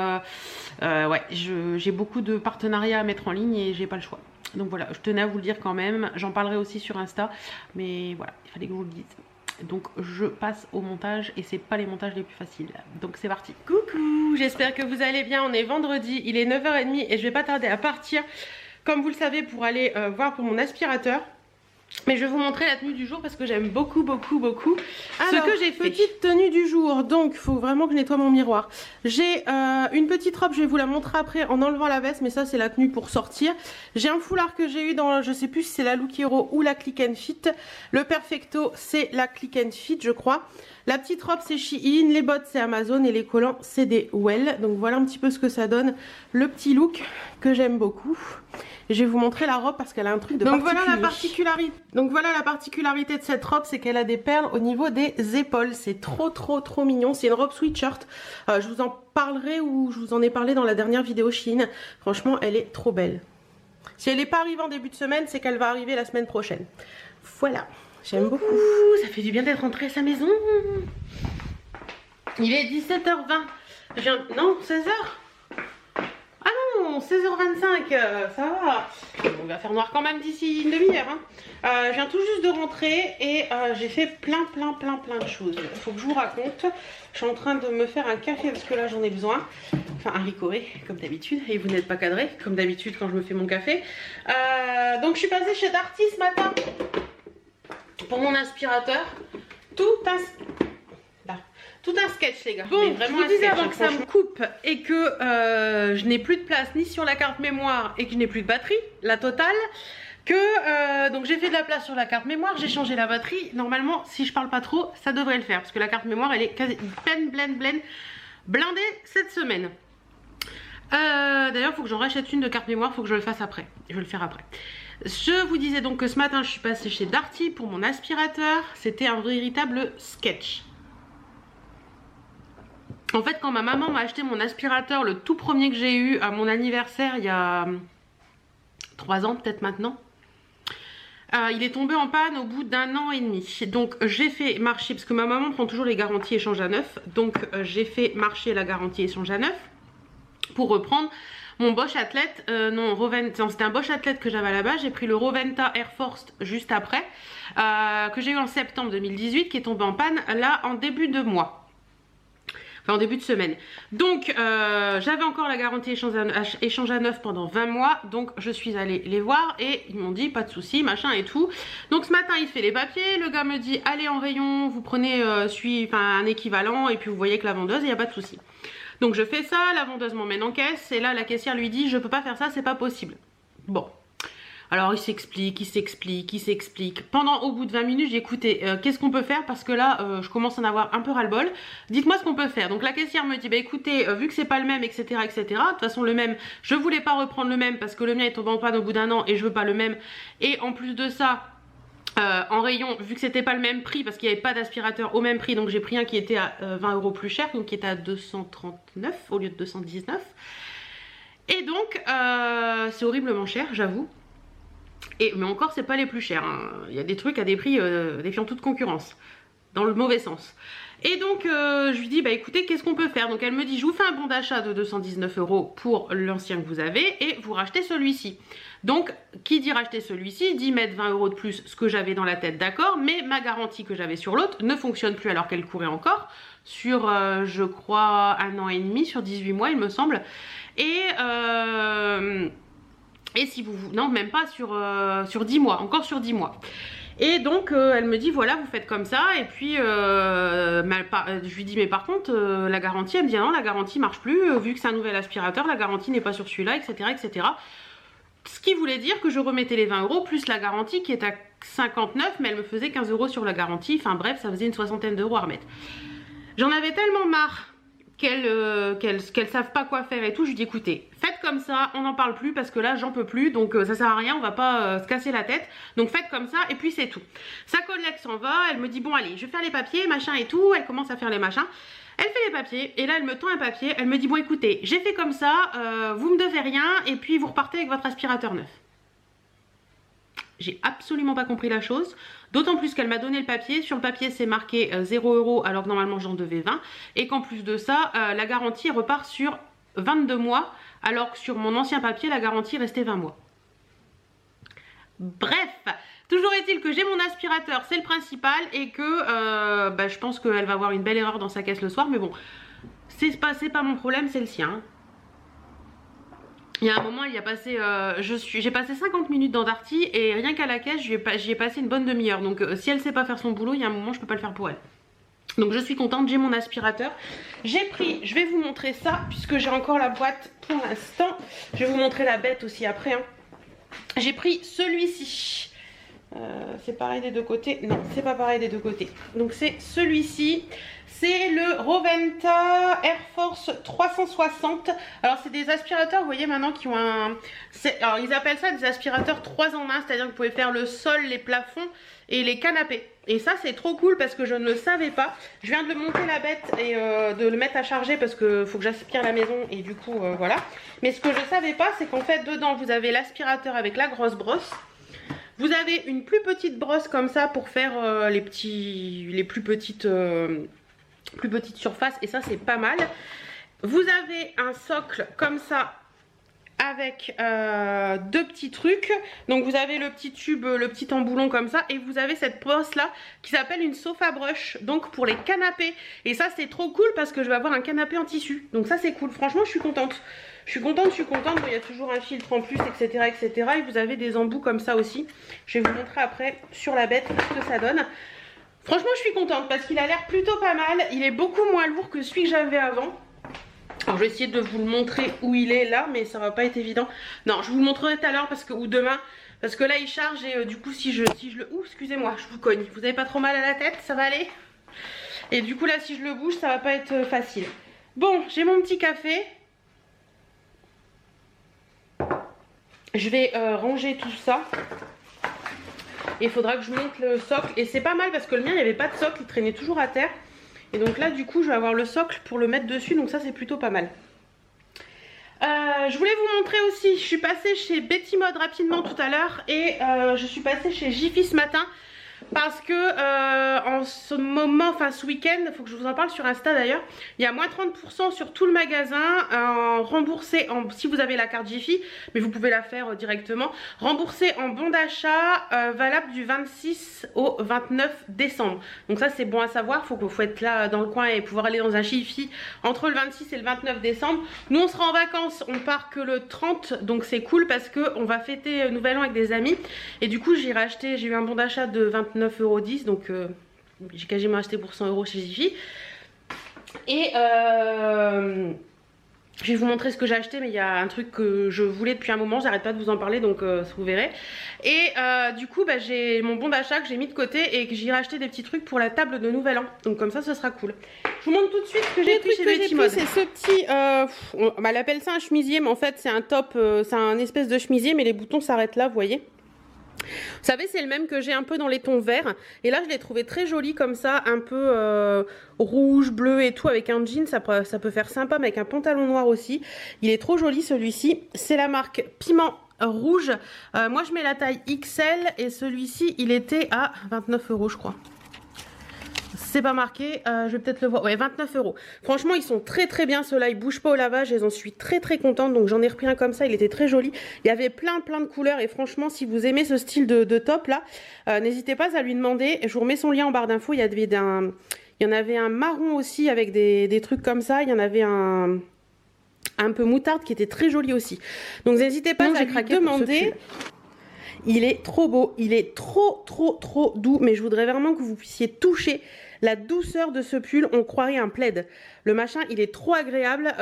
ouais, j'ai beaucoup de partenariats à mettre en ligne et j'ai pas le choix. Donc voilà, je tenais à vous le dire quand même. J'en parlerai aussi sur Insta, mais voilà, il fallait que je vous le dise. Donc je passe au montage et c'est pas les montages les plus faciles. Donc c'est parti. Coucou, j'espère que vous allez bien. On est vendredi, il est 9h30 et je vais pas tarder à partir, comme vous le savez, pour aller voir pour mon aspirateur. Mais je vais vous montrer la tenue du jour parce que j'aime beaucoup. Alors, Ce que j'ai fait. Petite tenue du jour, donc il faut vraiment que je nettoie mon miroir. J'ai une petite robe, je vais vous la montrer après en enlevant la veste, mais ça c'est la tenue pour sortir. J'ai un foulard que j'ai eu dans, je sais plus si c'est la Look Hero ou la Click and Fit. Le Perfecto c'est la Click and Fit je crois. La petite robe c'est Shein, les bottes c'est Amazon et les collants c'est des Well. Donc voilà un petit peu ce que ça donne, le petit look que j'aime beaucoup. Et je vais vous montrer la robe parce qu'elle a un truc de particulier. Donc voilà la particularité de cette robe, c'est qu'elle a des perles au niveau des épaules. C'est trop mignon. C'est une robe sweatshirt. Je vous en parlerai ou je vous en ai parlé dans la dernière vidéo Shein. Franchement, elle est trop belle. Si elle n'est pas arrivée en début de semaine, c'est qu'elle va arriver la semaine prochaine. Voilà, j'aime beaucoup. Ça fait du bien d'être rentrée à sa maison. Il est 17h20. Non, 16h. Ah non, 16h25, ça va. On va faire noir quand même d'ici une demi-heure. Hein. Je viens tout juste de rentrer et j'ai fait plein de choses. Il faut que je vous raconte. Je suis en train de me faire un café parce que là j'en ai besoin. Enfin un ricoré comme d'habitude. Et vous n'êtes pas cadré comme d'habitude quand je me fais mon café. Donc je suis passée chez Darty ce matin pour mon aspirateur. Tout un sketch les gars. Bon, je vous disais avant que ça me coupe et que je n'ai plus de place ni sur la carte mémoire et que je n'ai plus de batterie, la totale, que donc j'ai fait de la place sur la carte mémoire, j'ai changé la batterie. Normalement si je parle pas trop ça devrait le faire parce que la carte mémoire elle est quasi blindée cette semaine. D'ailleurs il faut que j'en rachète une de carte mémoire, il faut que je le fasse après. Je vais le faire après. Je vous disais donc que ce matin je suis passée chez Darty pour mon aspirateur. C'était un véritable sketch. En fait quand ma maman m'a acheté mon aspirateur, le tout premier que j'ai eu à mon anniversaire il y a 3 ans peut-être maintenant, il est tombé en panne au bout d'1 an et demi. Donc j'ai fait marcher, parce que ma maman prend toujours les garanties échange à neuf, donc j'ai fait marcher la garantie échange à neuf pour reprendre mon Bosch Athlète, non c'était un Bosch Athlète que j'avais à la base. J'ai pris le Roventa Air Force juste après, que j'ai eu en septembre 2018, qui est tombé en panne là en début de mois. Enfin en début de semaine. Donc j'avais encore la garantie échange à neuf pendant 20 mois. Donc je suis allée les voir et ils m'ont dit pas de souci, machin et tout. Donc ce matin il fait les papiers. Le gars me dit allez en rayon, vous prenez un équivalent et puis vous voyez que la vendeuse, il n'y a pas de souci. Donc je fais ça, la vendeuse m'emmène en caisse et là la caissière lui dit je peux pas faire ça, c'est pas possible. Bon. Alors il s'explique. Pendant au bout de 20 minutes, j'ai écouté, qu'est-ce qu'on peut faire parce que là, je commence à en avoir un peu ras-le-bol. Dites-moi ce qu'on peut faire. Donc la caissière me dit, bah écoutez, vu que c'est pas le même, etc. De toute façon le même, je voulais pas reprendre le même parce que le mien est tombé en panne au bout d'1 an et je veux pas le même. Et en plus de ça, en rayon, vu que c'était pas le même prix parce qu'il n'y avait pas d'aspirateur au même prix, donc j'ai pris un qui était à 20 € plus cher, donc qui était à 239 au lieu de 219. Et donc c'est horriblement cher, j'avoue. Mais encore c'est pas les plus chers, hein. Il y a des trucs à des prix défiant toute concurrence, dans le mauvais sens. Et donc je lui dis bah écoutez qu'est-ce qu'on peut faire. Donc elle me dit je vous fais un bon d'achat de 219 € pour l'ancien que vous avez et vous rachetez celui-ci. Donc qui dit racheter celui-ci dit mettre 20 € de plus, ce que j'avais dans la tête, d'accord, mais ma garantie que j'avais sur l'autre ne fonctionne plus alors qu'elle courait encore sur je crois 1 an et demi, sur 18 mois il me semble. Et si vous... Non, même pas sur 10 mois, encore sur 10 mois. Et donc, elle me dit, voilà, vous faites comme ça. Et puis, je lui dis, mais par contre, la garantie, elle me dit, non, la garantie marche plus. Vu que c'est un nouvel aspirateur, la garantie n'est pas sur celui-là, etc. Ce qui voulait dire que je remettais les 20 € plus la garantie qui est à 59, mais elle me faisait 15 € sur la garantie. Enfin bref, ça faisait une soixantaine d'euros à remettre. J'en avais tellement marre qu'elles savent pas quoi faire et tout. Je lui dis écoutez, faites comme ça, on n'en parle plus parce que là j'en peux plus, donc ça sert à rien, on va pas se casser la tête, donc faites comme ça et puis c'est tout. Sa collègue s'en va, elle me dit bon allez je vais faire les papiers machin et tout, elle commence à faire les machins, elle fait les papiers et là elle me tend un papier, elle me dit bon écoutez j'ai fait comme ça, vous me devez rien et puis vous repartez avec votre aspirateur neuf. J'ai absolument pas compris la chose, d'autant plus qu'elle m'a donné le papier. Sur le papier c'est marqué 0 € alors que normalement j'en devais 20. Et qu'en plus de ça, la garantie repart sur 22 mois alors que sur mon ancien papier la garantie restait 20 mois. Bref, toujours est-il que j'ai mon aspirateur, c'est le principal. Et que je pense qu'elle va avoir une belle erreur dans sa caisse le soir. Mais bon, c'est pas mon problème, c'est le sien. Il y a un moment, il y a passé, j'ai passé 50 minutes dans Darty et rien qu'à la caisse, j'y ai passé une bonne demi-heure. Donc si elle sait pas faire son boulot, il y a un moment, je peux pas le faire pour elle. Donc je suis contente, j'ai mon aspirateur. J'ai pris, je vais vous montrer ça puisque j'ai encore la boîte pour l'instant. Je vais vous montrer la bête aussi après. Hein. J'ai pris celui-ci. C'est pareil des deux côtés. Non, c'est pas pareil des deux côtés. Donc c'est celui-ci. C'est le Roventa Air Force 360. Alors c'est des aspirateurs, vous voyez maintenant, qui ont un... Alors ils appellent ça des aspirateurs 3 en 1. C'est-à-dire que vous pouvez faire le sol, les plafonds et les canapés. Et ça c'est trop cool parce que je ne le savais pas. Je viens de le monter la bête et de le mettre à charger parce que faut que j'aspire la maison et du coup voilà. Mais ce que je savais pas, c'est qu'en fait dedans vous avez l'aspirateur avec la grosse brosse. Vous avez une plus petite brosse comme ça pour faire les plus petites surfaces et ça c'est pas mal. Vous avez un socle comme ça avec deux petits trucs. Donc vous avez le petit tube, le petit emboulon comme ça et vous avez cette brosse là qui s'appelle une sofa brush, donc pour les canapés. Et ça c'est trop cool parce que je vais avoir un canapé en tissu. Donc ça c'est cool, franchement je suis contente. Je suis contente. Bon, il y a toujours un filtre en plus, etc., etc. Et vous avez des embouts comme ça aussi. Je vais vous montrer après sur la bête ce que ça donne. Franchement, je suis contente parce qu'il a l'air plutôt pas mal. Il est beaucoup moins lourd que celui que j'avais avant. Alors, je vais essayer de vous le montrer où il est là, mais ça va pas être évident. Non, je vous le montrerai tout à l'heure ou demain. Parce que là, il charge et du coup, si je le... Ouh, excusez-moi, je vous cogne. Vous avez pas trop mal à la tête? Ça va aller? Et du coup, là, si je le bouge, ça va pas être facile. Bon, j'ai mon petit café. Je vais ranger tout ça. Et il faudra que je monte le socle. Et c'est pas mal parce que le mien, il n'y avait pas de socle. Il traînait toujours à terre. Et donc là, du coup, je vais avoir le socle pour le mettre dessus. Donc ça, c'est plutôt pas mal. Je voulais vous montrer aussi. Je suis passée chez Betty Mode rapidement tout à l'heure. Et je suis passée chez Jiffy ce matin. Parce que en ce moment, enfin ce week-end, il faut que je vous en parle sur Insta d'ailleurs, il y a moins 30% sur tout le magasin, remboursé si vous avez la carte Jiffy, mais vous pouvez la faire directement, remboursé en bon d'achat, valable du 26 au 29 décembre. Donc ça c'est bon à savoir, faut être là dans le coin et pouvoir aller dans un Jiffy entre le 26 et le 29 décembre. Nous on sera en vacances, on part que le 30, donc c'est cool parce qu'on va fêter Nouvel An avec des amis. Et du coup j'ai eu un bon d'achat de 29,10 €, donc j'ai quasiment acheté pour 100 € chez Jiffy. Et je vais vous montrer ce que j'ai acheté, mais il y a un truc que je voulais depuis un moment, j'arrête pas de vous en parler, donc vous verrez. Et du coup j'ai mon bon d'achat que j'ai mis de côté et que j'irai acheter des petits trucs pour la table de Nouvel An, donc comme ça ce sera cool. Je vous montre tout de suite ce que j'ai pris chez Betty Mode. C'est ce petit, elle appelle ça un chemisier, mais en fait c'est un top, c'est un espèce de chemisier, mais les boutons s'arrêtent là, vous voyez. Vous savez, c'est le même que j'ai un peu dans les tons verts. Et là, je l'ai trouvé très joli comme ça, un peu rouge, bleu et tout, avec un jean. Ça peut faire sympa, mais avec un pantalon noir aussi. Il est trop joli celui-ci. C'est la marque Piment Rouge. Moi, je mets la taille XL et celui-ci, il était à 29 € je crois. C'est pas marqué, je vais peut-être le voir. Ouais, 29 €. Franchement, ils sont très très bien. Ceux-là, ils bougent pas au lavage et j'en suis très très contente. Donc j'en ai repris un comme ça, il était très joli. Il y avait plein de couleurs et franchement, si vous aimez ce style de top là, n'hésitez pas à lui demander. Je vous remets son lien en barre d'infos. Il y en avait un marron aussi avec des trucs comme ça. Il y en avait un peu moutarde qui était très joli aussi. Donc n'hésitez pas à lui demander. Il est trop beau, il est trop doux, mais je voudrais vraiment que vous puissiez toucher la douceur de ce pull. On croirait un plaid. Le machin, il est trop agréable.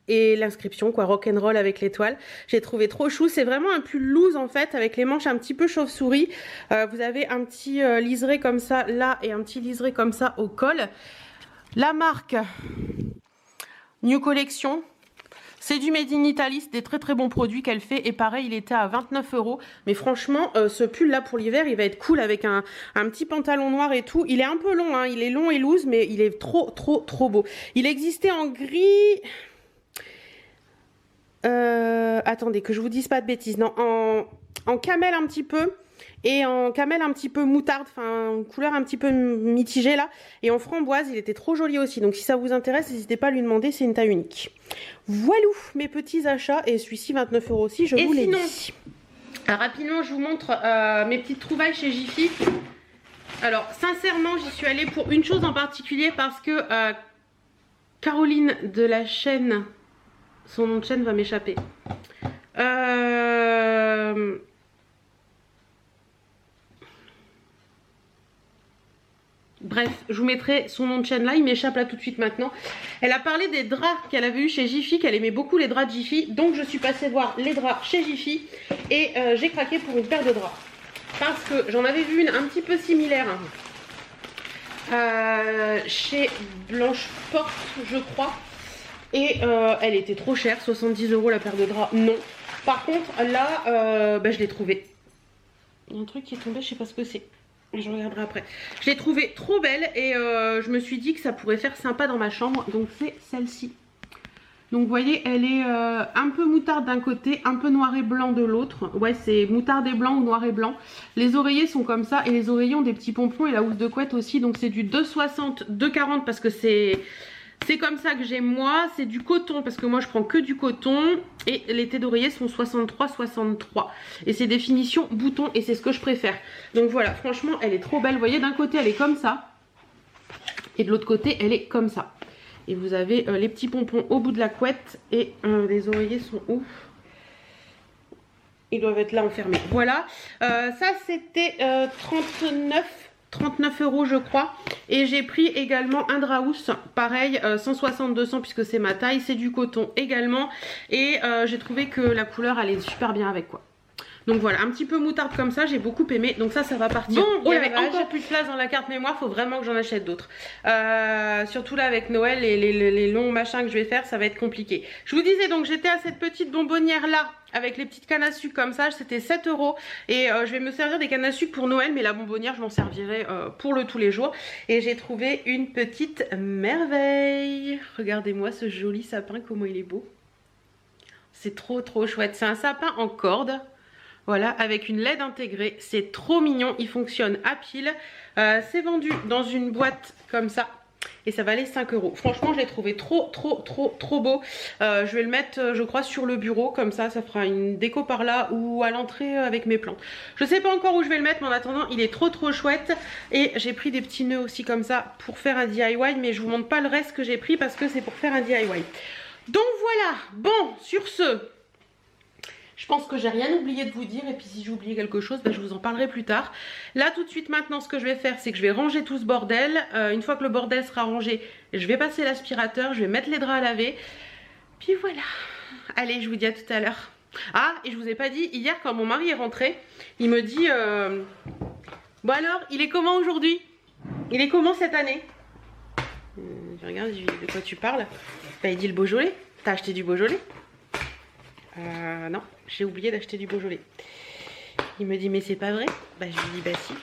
Et l'inscription, quoi, rock'n'roll avec l'étoile. J'ai trouvé trop chou. C'est vraiment un pull loose en fait, avec les manches un petit peu chauve-souris. Vous avez un petit liseré comme ça là et un petit liseré comme ça au col. La marque New Collection. C'est du Made in Italy, c'est des très très bons produits qu'elle fait. Et pareil, il était à 29 €. Mais franchement, ce pull là pour l'hiver, il va être cool avec un petit pantalon noir et tout. Il est un peu long, hein, il est long et loose, mais il est trop beau. Il existait en gris... attendez, que je vous dise pas de bêtises. Non, en camel un petit peu. Et en camel un petit peu moutarde, enfin une couleur un petit peu mitigée là. Et en framboise, il était trop joli aussi. Donc si ça vous intéresse, n'hésitez pas à lui demander, c'est une taille unique. Voilà mes petits achats. Et celui-ci 29 € aussi, je vous l'ai dit. Rapidement, je vous montre mes petites trouvailles chez Jiffy. Alors sincèrement, j'y suis allée pour une chose en particulier parce que Caroline de la chaîne, son nom de chaîne va m'échapper. Bref, je vous mettrai son nom de chaîne là, il m'échappe là tout de suite maintenant. Elle a parlé des draps qu'elle avait eu chez Jiffy, qu'elle aimait beaucoup les draps de Jiffy. Donc je suis passée voir les draps chez Jiffy et j'ai craqué pour une paire de draps. Parce que j'en avais vu une un petit peu similaire chez Blanche Porte, je crois. Et elle était trop chère, 70 € la paire de draps, non. Par contre là, je l'ai trouvée. Il y a un truc qui est tombé, je sais pas ce que c'est. Je regarderai après. Je l'ai trouvée trop belle et je me suis dit que ça pourrait faire sympa dans ma chambre. Donc c'est celle-ci. Donc vous voyez, elle est un peu moutarde d'un côté, un peu noir et blanc de l'autre. Ouais, c'est moutarde et blanc ou noir et blanc. Les oreillers sont comme ça et les oreillers ont des petits pompons et la housse de couette aussi. Donc c'est du 2,60, 2,40 parce que c'est comme ça que j'ai moi. C'est du coton parce que moi je prends que du coton. Et les têtes d'oreiller sont 63, 63. Et c'est des finitions boutons et c'est ce que je préfère. Donc voilà, franchement elle est trop belle. Vous voyez, d'un côté elle est comme ça. Et de l'autre côté elle est comme ça. Et vous avez les petits pompons au bout de la couette. Et les oreillers sont où? Ils doivent être là enfermés. Voilà. Ça c'était 39 € je crois. Et j'ai pris également un Draus. Pareil 160-200 puisque c'est ma taille. C'est du coton également. Et j'ai trouvé que la couleur allait super bien avec quoi. Donc voilà, un petit peu moutarde comme ça, j'ai beaucoup aimé. Donc ça va partir. Bon, il y avait encore plus de place dans la carte mémoire, faut vraiment que j'en achète d'autres. Surtout là avec Noël et les longs machins que je vais faire, ça va être compliqué. Je vous disais donc, j'étais à cette petite bonbonnière là, avec les petites cannes à sucre comme ça, c'était 7 €. Et je vais me servir des cannes à sucre pour Noël, mais la bonbonnière, je m'en servirai pour tous les jours. Et j'ai trouvé une petite merveille. Regardez-moi ce joli sapin, comment il est beau. C'est trop chouette, c'est un sapin en corde. Voilà, avec une LED intégrée, c'est trop mignon, il fonctionne à pile. C'est vendu dans une boîte comme ça et ça valait 5 €. Franchement, je l'ai trouvé trop beau. Je vais le mettre, je crois, sur le bureau, comme ça fera une déco par là ou à l'entrée avec mes plantes. Je sais pas encore où je vais le mettre, mais en attendant, il est trop chouette. Et j'ai pris des petits nœuds aussi comme ça pour faire un DIY, mais je vous montre pas le reste que j'ai pris parce que c'est pour faire un DIY. Donc voilà, bon, sur ce... Je pense que j'ai rien oublié de vous dire et puis si j'ai oublié quelque chose, je vous en parlerai plus tard. Là tout de suite maintenant ce que je vais faire c'est que je vais ranger tout ce bordel. Une fois que le bordel sera rangé, je vais passer l'aspirateur, je vais mettre les draps à laver. Puis voilà. Allez, je vous dis à tout à l'heure. Ah, et je vous ai pas dit, hier quand mon mari est rentré, il me dit bon alors, il est comment aujourd'hui? Il est comment cette année? Je regarde, je lui dis de quoi tu parles? Il dit le Beaujolais. T'as acheté du Beaujolais? Non, j'ai oublié d'acheter du Beaujolais. Il me dit mais c'est pas vrai? Je lui dis bah si.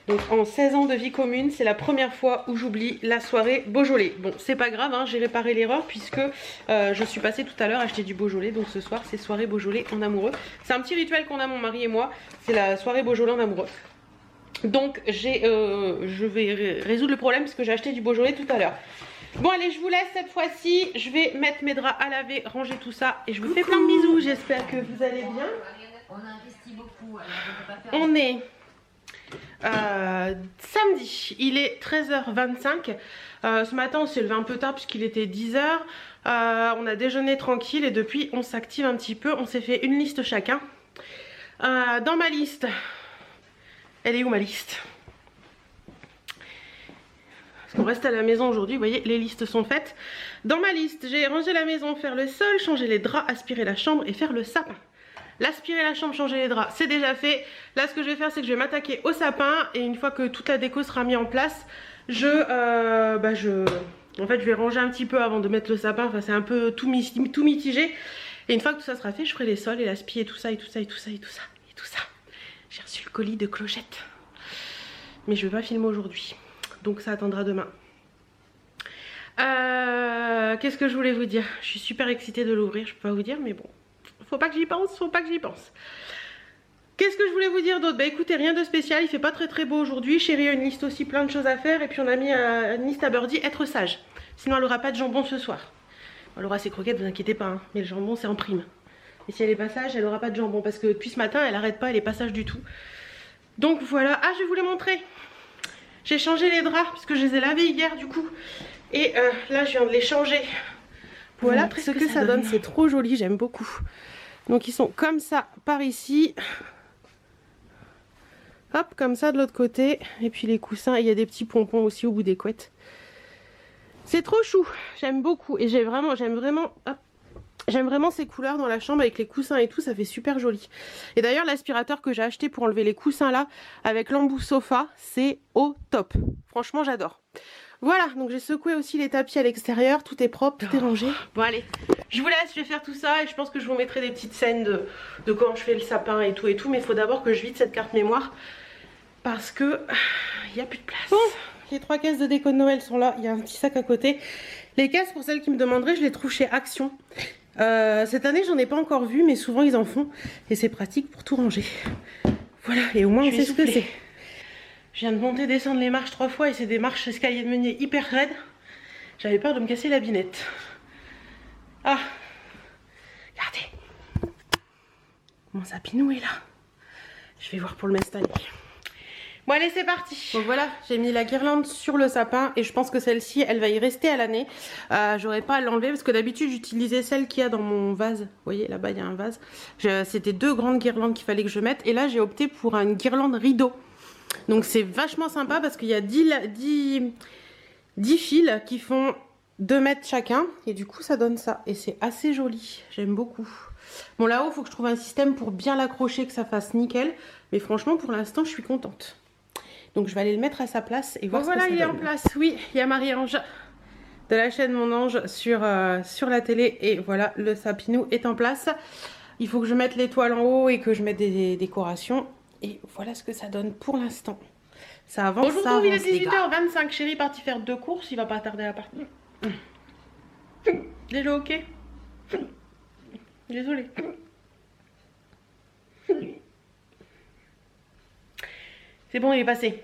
Donc en 16 ans de vie commune, c'est la première fois où j'oublie la soirée Beaujolais. Bon, c'est pas grave, hein, j'ai réparé l'erreur puisque je suis passée tout à l'heure acheter du Beaujolais. Donc ce soir, c'est soirée Beaujolais en amoureux. C'est un petit rituel qu'on a mon mari et moi. C'est la soirée Beaujolais en amoureux. Donc je vais résoudre le problème parce que j'ai acheté du Beaujolais tout à l'heure. Bon allez, je vous laisse cette fois-ci, je vais mettre mes draps à laver, ranger tout ça et je vous fais plein de bisous, j'espère que vous allez bien. On a investi beaucoup, alors on peut pas faire... On est samedi, il est 13h25, ce matin on s'est levé un peu tard puisqu'il était 10h, on a déjeuné tranquille et depuis on s'active un petit peu, on s'est fait une liste chacun. Dans ma liste, elle est où ma liste ? Parce qu'on reste à la maison aujourd'hui, vous voyez, les listes sont faites. Dans ma liste, j'ai rangé la maison, faire le sol, changer les draps, aspirer la chambre et faire le sapin. L'aspirer la chambre, changer les draps, c'est déjà fait. Là, ce que je vais faire, c'est que je vais m'attaquer au sapin. Et une fois que toute la déco sera mise en place, en fait, je vais ranger un petit peu avant de mettre le sapin. Enfin, c'est un peu tout mitigé. Et une fois que tout ça sera fait, je ferai les sols et l'aspi et tout ça, et tout ça, et tout ça, et tout ça, et tout ça. J'ai reçu le colis de clochettes. Mais je ne vais pas filmer aujourd'hui. Donc ça attendra demain. Qu'est-ce que je voulais vous dire? Je suis super excitée de l'ouvrir, je peux pas vous dire, mais bon, faut pas que j'y pense, faut pas que j'y pense. Qu'est-ce que je voulais vous dire d'autre? Bah écoutez, rien de spécial, il fait pas très beau aujourd'hui. Chérie a une liste aussi, plein de choses à faire. Et puis on a mis une liste à Birdie, être sage. Sinon elle aura pas de jambon ce soir. Elle aura ses croquettes, vous inquiétez pas, hein. Mais le jambon c'est en prime. Et si elle est pas sage, elle aura pas de jambon. Parce que depuis ce matin, elle arrête pas, elle est pas sage du tout. Donc voilà, ah je vais vous les montrer. J'ai changé les draps puisque je les ai lavés hier du coup. Et là je viens de les changer. Voilà ce que ça donne, c'est trop joli, j'aime beaucoup. Donc ils sont comme ça par ici. Hop, comme ça de l'autre côté. Et puis les coussins, il y a des petits pompons aussi au bout des couettes. C'est trop chou, j'aime beaucoup. Et j'aime vraiment ces couleurs dans la chambre avec les coussins et tout, ça fait super joli. Et d'ailleurs l'aspirateur que j'ai acheté pour enlever les coussins là, avec l'embout sofa, c'est au top. Franchement j'adore. Voilà, donc j'ai secoué aussi les tapis à l'extérieur, tout est propre, tout est rangé. Bon allez, je vous laisse, je vais faire tout ça et je pense que je vous mettrai des petites scènes de comment je fais le sapin et tout, mais il faut d'abord que je vide cette carte mémoire parce que il n'y a plus de place. Bon, les 3 caisses de déco de Noël sont là, il y a un petit sac à côté. Les caisses, pour celles qui me demanderaient, je les trouve chez Action. Cette année j'en ai pas encore vu, mais souvent ils en font et c'est pratique pour tout ranger. Voilà, et au moins on sait ce que c'est. Je viens de monter descendre les marches 3 fois et c'est des marches escalier de meunier hyper raides. J'avais peur de me casser la binette. Ah, regardez, mon sapinou est là. Je vais voir pour le m'installer. Bon allez, c'est parti. Bon voilà, j'ai mis la guirlande sur le sapin et je pense que celle-ci elle va y rester à l'année. J'aurais pas à l'enlever parce que d'habitude j'utilisais celle qu'il y a dans mon vase. Vous voyez là-bas il y a un vase. C'était 2 grandes guirlandes qu'il fallait que je mette et là j'ai opté pour une guirlande rideau. Donc c'est vachement sympa parce qu'il y a 10 fils qui font 2 mètres chacun et du coup ça donne ça et c'est assez joli, j'aime beaucoup. Bon là-haut il faut que je trouve un système pour bien l'accrocher, que ça fasse nickel, mais franchement pour l'instant je suis contente. Donc je vais aller le mettre à sa place et voir ce que ça donne. Voilà, il est en place, oui, il y a Marie-Ange de la chaîne Mon Ange sur la télé et voilà, le sapinou est en place. Il faut que je mette l'étoile en haut et que je mette des décorations et voilà ce que ça donne pour l'instant. Ça avance, bonjour, ça avance, il est 18h25, chérie est parti faire 2 courses, il va pas tarder à partir. Déjà ok. Désolée. C'est bon, il est passé.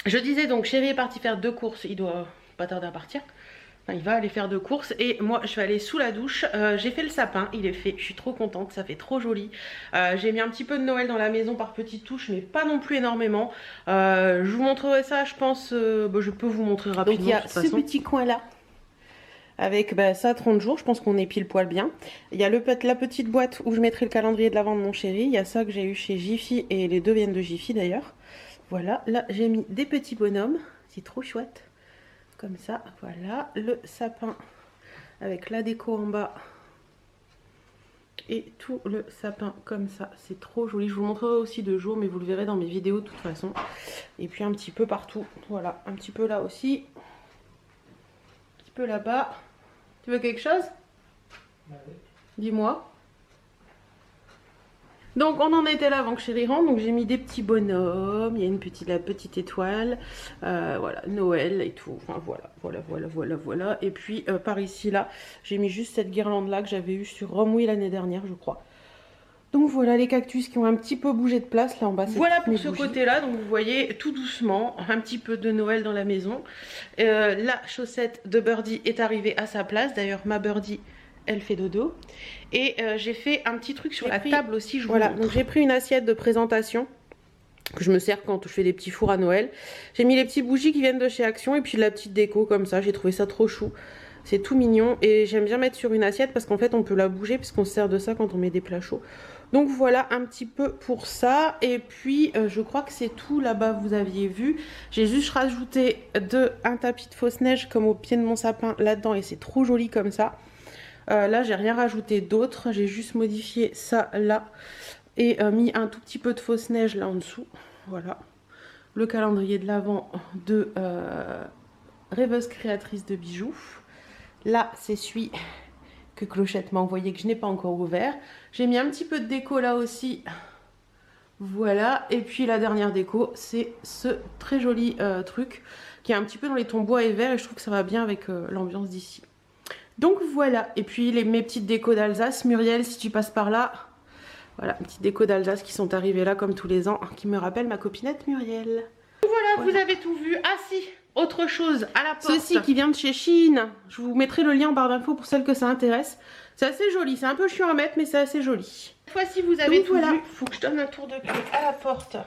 Je disais donc, chérie est parti faire 2 courses, il doit pas tarder à partir. Enfin, il va aller faire 2 courses et moi je vais aller sous la douche. J'ai fait le sapin, il est fait, je suis trop contente, ça fait trop joli. J'ai mis un petit peu de Noël dans la maison par petites touches, mais pas non plus énormément. Je vous montrerai ça, je pense, je peux vous montrer rapidement. Donc il y a ce petit coin là, avec ça 30 jours, je pense qu'on est pile poil bien. Il y a la petite boîte où je mettrai le calendrier de l'avant de mon chéri. Il y a ça que j'ai eu chez Jiffy et les 2 viennent de Jiffy d'ailleurs. Voilà, là j'ai mis des petits bonhommes, c'est trop chouette. Comme ça, voilà, le sapin avec la déco en bas et tout le sapin comme ça, c'est trop joli. Je vous montrerai aussi de jour, mais vous le verrez dans mes vidéos de toute façon. Et puis un petit peu partout, voilà, un petit peu là aussi, un petit peu là-bas. Tu veux quelque chose? Dis-moi. Donc on en était là avant que chérie rentre, donc j'ai mis des petits bonhommes, il y a la petite étoile, voilà, Noël et tout, enfin voilà. Et puis par ici là, j'ai mis juste cette guirlande là que j'avais eue sur Romouille l'année dernière je crois. Donc voilà les cactus qui ont un petit peu bougé de place là en bas. Voilà pour ce côté là, donc vous voyez tout doucement, un petit peu de Noël dans la maison. La chaussette de Birdie est arrivée à sa place, d'ailleurs ma Birdie elle fait dodo. Et j'ai fait un petit truc sur la table aussi, je vous montre. Donc j'ai pris une assiette de présentation que je me sers quand je fais des petits fours à Noël. J'ai mis les petites bougies qui viennent de chez Action et puis de la petite déco comme ça, j'ai trouvé ça trop chou. C'est tout mignon et j'aime bien mettre sur une assiette parce qu'en fait on peut la bouger puisqu'on se sert de ça quand on met des plats chauds. Donc voilà un petit peu pour ça. Et puis je crois que c'est tout là-bas, vous aviez vu. J'ai juste rajouté un tapis de fausse neige comme au pied de mon sapin là-dedans et c'est trop joli comme ça. Là j'ai rien rajouté d'autre, j'ai juste modifié ça là et mis un tout petit peu de fausse neige là en dessous. Voilà, le calendrier de l'Avent de Rêveuse Créatrice de Bijoux. Là c'est celui que Clochette m'a envoyé que je n'ai pas encore ouvert. J'ai mis un petit peu de déco là aussi, voilà. Et puis la dernière déco c'est ce très joli truc qui est un petit peu dans les tons bois et vert et je trouve que ça va bien avec l'ambiance d'ici. Donc voilà, et puis mes petites décos d'Alsace, Muriel si tu passes par là, voilà, petites décos d'Alsace qui sont arrivées là comme tous les ans, qui me rappellent ma copinette Muriel. Voilà, vous avez tout vu. Ah si, autre chose à la porte. Ceci qui vient de chez Shein, je vous mettrai le lien en barre d'infos pour celles que ça intéresse. C'est assez joli, c'est un peu chiant à mettre mais c'est assez joli. Cette fois-ci vous avez tout vu, faut que je donne un tour de clé à la porte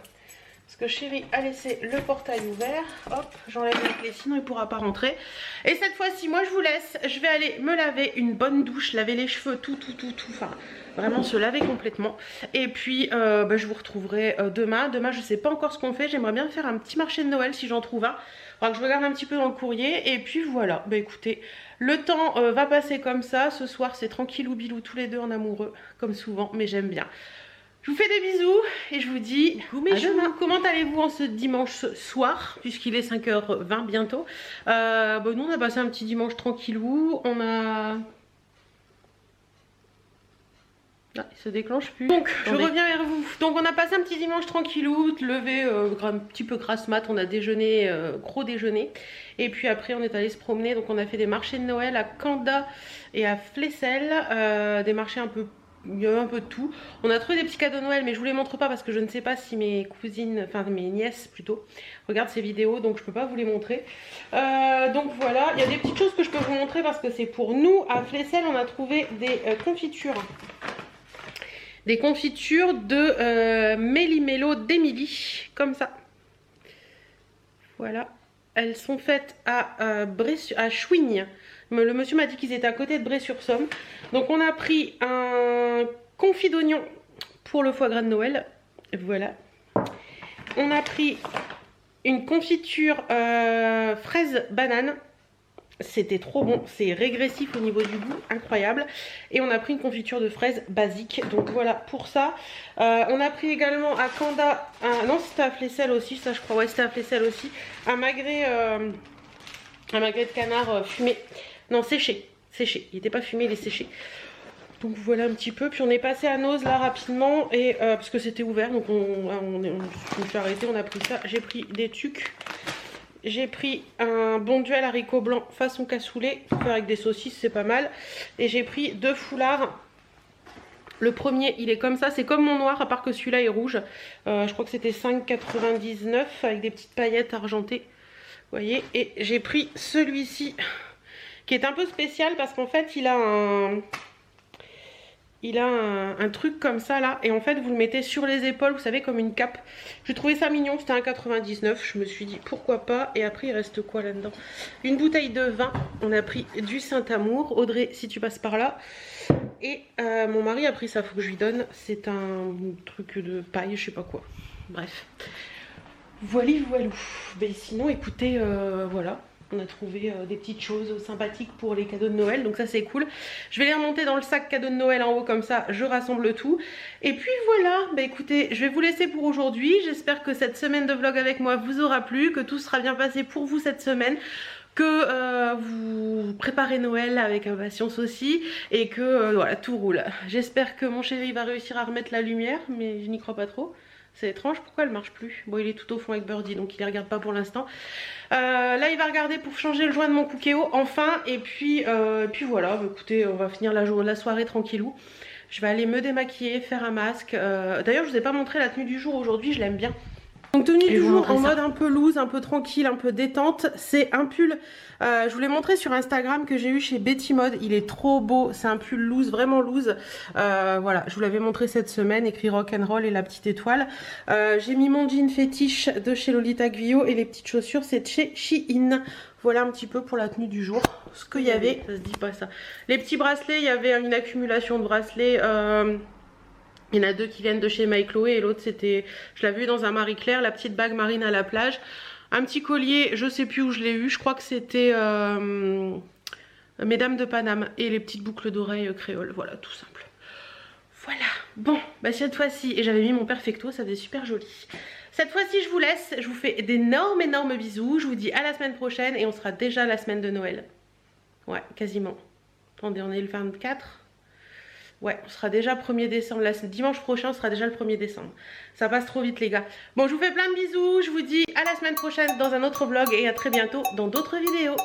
Parce que chéri a laissé le portail ouvert. Hop, j'enlève les clés, sinon il ne pourra pas rentrer. Et cette fois-ci, moi je vous laisse. Je vais aller me laver une bonne douche, laver les cheveux, tout. Enfin, vraiment se laver complètement. Et puis, je vous retrouverai demain. Demain, je ne sais pas encore ce qu'on fait. J'aimerais bien faire un petit marché de Noël si j'en trouve un. Faudra que je regarde un petit peu dans le courrier. Et puis voilà, bah écoutez, le temps va passer comme ça. Ce soir, c'est tranquillou bilou tous les deux en amoureux, comme souvent, mais j'aime bien. Je vous fais des bisous et je vous dis à demain. Comment allez-vous en ce dimanche soir, puisqu'il est 5h20 bientôt. Nous on a passé un petit dimanche tranquillou. On a... Ah, il se déclenche plus. Donc je reviens vers vous. Donc on a passé un petit dimanche tranquillou, levé un petit peu grasse mat, on a déjeuné, gros déjeuner. Et puis après on est allé se promener, donc on a fait des marchés de Noël à Canda et à Flessel, des marchés un peu... Il y a un peu de tout. On a trouvé des petits cadeaux de Noël, mais je vous les montre pas parce que je ne sais pas si mes cousines, enfin mes nièces plutôt, regardent ces vidéos, donc je peux pas vous les montrer. Donc voilà, il y a des petites choses que je peux vous montrer parce que c'est pour nous. À Flessel, on a trouvé des confitures. Des confitures de Méli-Mélo d'Émilie, comme ça. Voilà. Elles sont faites à Chouigne. Le monsieur m'a dit qu'ils étaient à côté de Bray-sur-Somme. Donc on a pris un confit d'oignon pour le foie gras de Noël. Voilà. On a pris une confiture fraise banane. C'était trop bon, c'est régressif au niveau du goût, incroyable. Et on a pris une confiture de fraises basique, donc voilà pour ça. On a pris également à Canda, non c'était à Flessel aussi, ça je crois, ouais c'était à Flessel aussi, un magret de canard fumé, non séché, il n'était pas fumé, il est séché. Donc voilà un petit peu, puis on est passé à Noz là rapidement, et parce que c'était ouvert, donc on s'est arrêté, on a pris ça, j'ai pris des tucs. J'ai pris un bon duel haricot blanc façon cassoulet, pour faire avec des saucisses, c'est pas mal. Et j'ai pris 2 foulards. Le premier, il est comme ça, c'est comme mon noir, à part que celui-là est rouge. Je crois que c'était 5,99 avec des petites paillettes argentées. Vous voyez, et j'ai pris celui-ci, qui est un peu spécial parce qu'en fait, il a un truc comme ça là, et en fait vous le mettez sur les épaules, vous savez, comme une cape. J'ai trouvé ça mignon, c'était 1,99, je me suis dit pourquoi pas. Et après il reste quoi là-dedans? Une bouteille de vin, on a pris du Saint-Amour, Audrey si tu passes par là. Et mon mari a pris ça, faut que je lui donne, c'est un truc de paille, je sais pas quoi. Bref, voilou. Mais sinon écoutez, voilà. On a trouvé des petites choses sympathiques pour les cadeaux de Noël, donc ça c'est cool. Je vais les remonter dans le sac cadeau de Noël en haut, comme ça je rassemble tout. Et puis voilà, bah écoutez, je vais vous laisser pour aujourd'hui. J'espère que cette semaine de vlog avec moi vous aura plu, que tout sera bien passé pour vous cette semaine, que vous préparez Noël avec impatience aussi, et que voilà, tout roule. J'espère que mon chéri va réussir à remettre la lumière, mais je n'y crois pas trop. C'est étrange, pourquoi elle marche plus? Bon, il est tout au fond avec Birdie, donc il ne regarde pas pour l'instant. Là, il va regarder pour changer le joint de mon Cookéo, enfin. Et puis voilà, écoutez, on va finir la soirée tranquillou. Je vais aller me démaquiller, faire un masque. D'ailleurs, je vous ai pas montré la tenue du jour aujourd'hui, je l'aime bien. Donc tenue du jour en mode un peu loose, un peu tranquille, un peu détente. C'est un pull, je vous l'ai montré sur Instagram, que j'ai eu chez Betty Mode. Il est trop beau, c'est un pull loose, vraiment loose. Voilà, je vous l'avais montré cette semaine, écrit rock'n'roll et la petite étoile. J'ai mis mon jean fétiche de chez Lolita Guyot, et les petites chaussures c'est de chez Shein. Voilà un petit peu pour la tenue du jour, ce qu'il y avait. Ça se dit pas ça. Les petits bracelets, il y avait une accumulation de bracelets. Il y en a 2 qui viennent de chez My Chloé, et l'autre c'était, je l'avais vu dans un Marie Claire, la petite bague marine à la plage. Un petit collier, je sais plus où je l'ai eu, je crois que c'était Mesdames de Paname, et les petites boucles d'oreilles créoles, voilà, tout simple. Voilà, bon, bah cette fois-ci, et j'avais mis mon perfecto, ça faisait super joli. Cette fois-ci je vous laisse, je vous fais d'énormes bisous, je vous dis à la semaine prochaine, et on sera déjà la semaine de Noël. Ouais, quasiment. Attendez, on est le 24. Ouais, on sera déjà 1er décembre, là, dimanche prochain, on sera déjà le 1er décembre. Ça passe trop vite les gars. Bon, je vous fais plein de bisous, je vous dis à la semaine prochaine dans un autre vlog, et à très bientôt dans d'autres vidéos.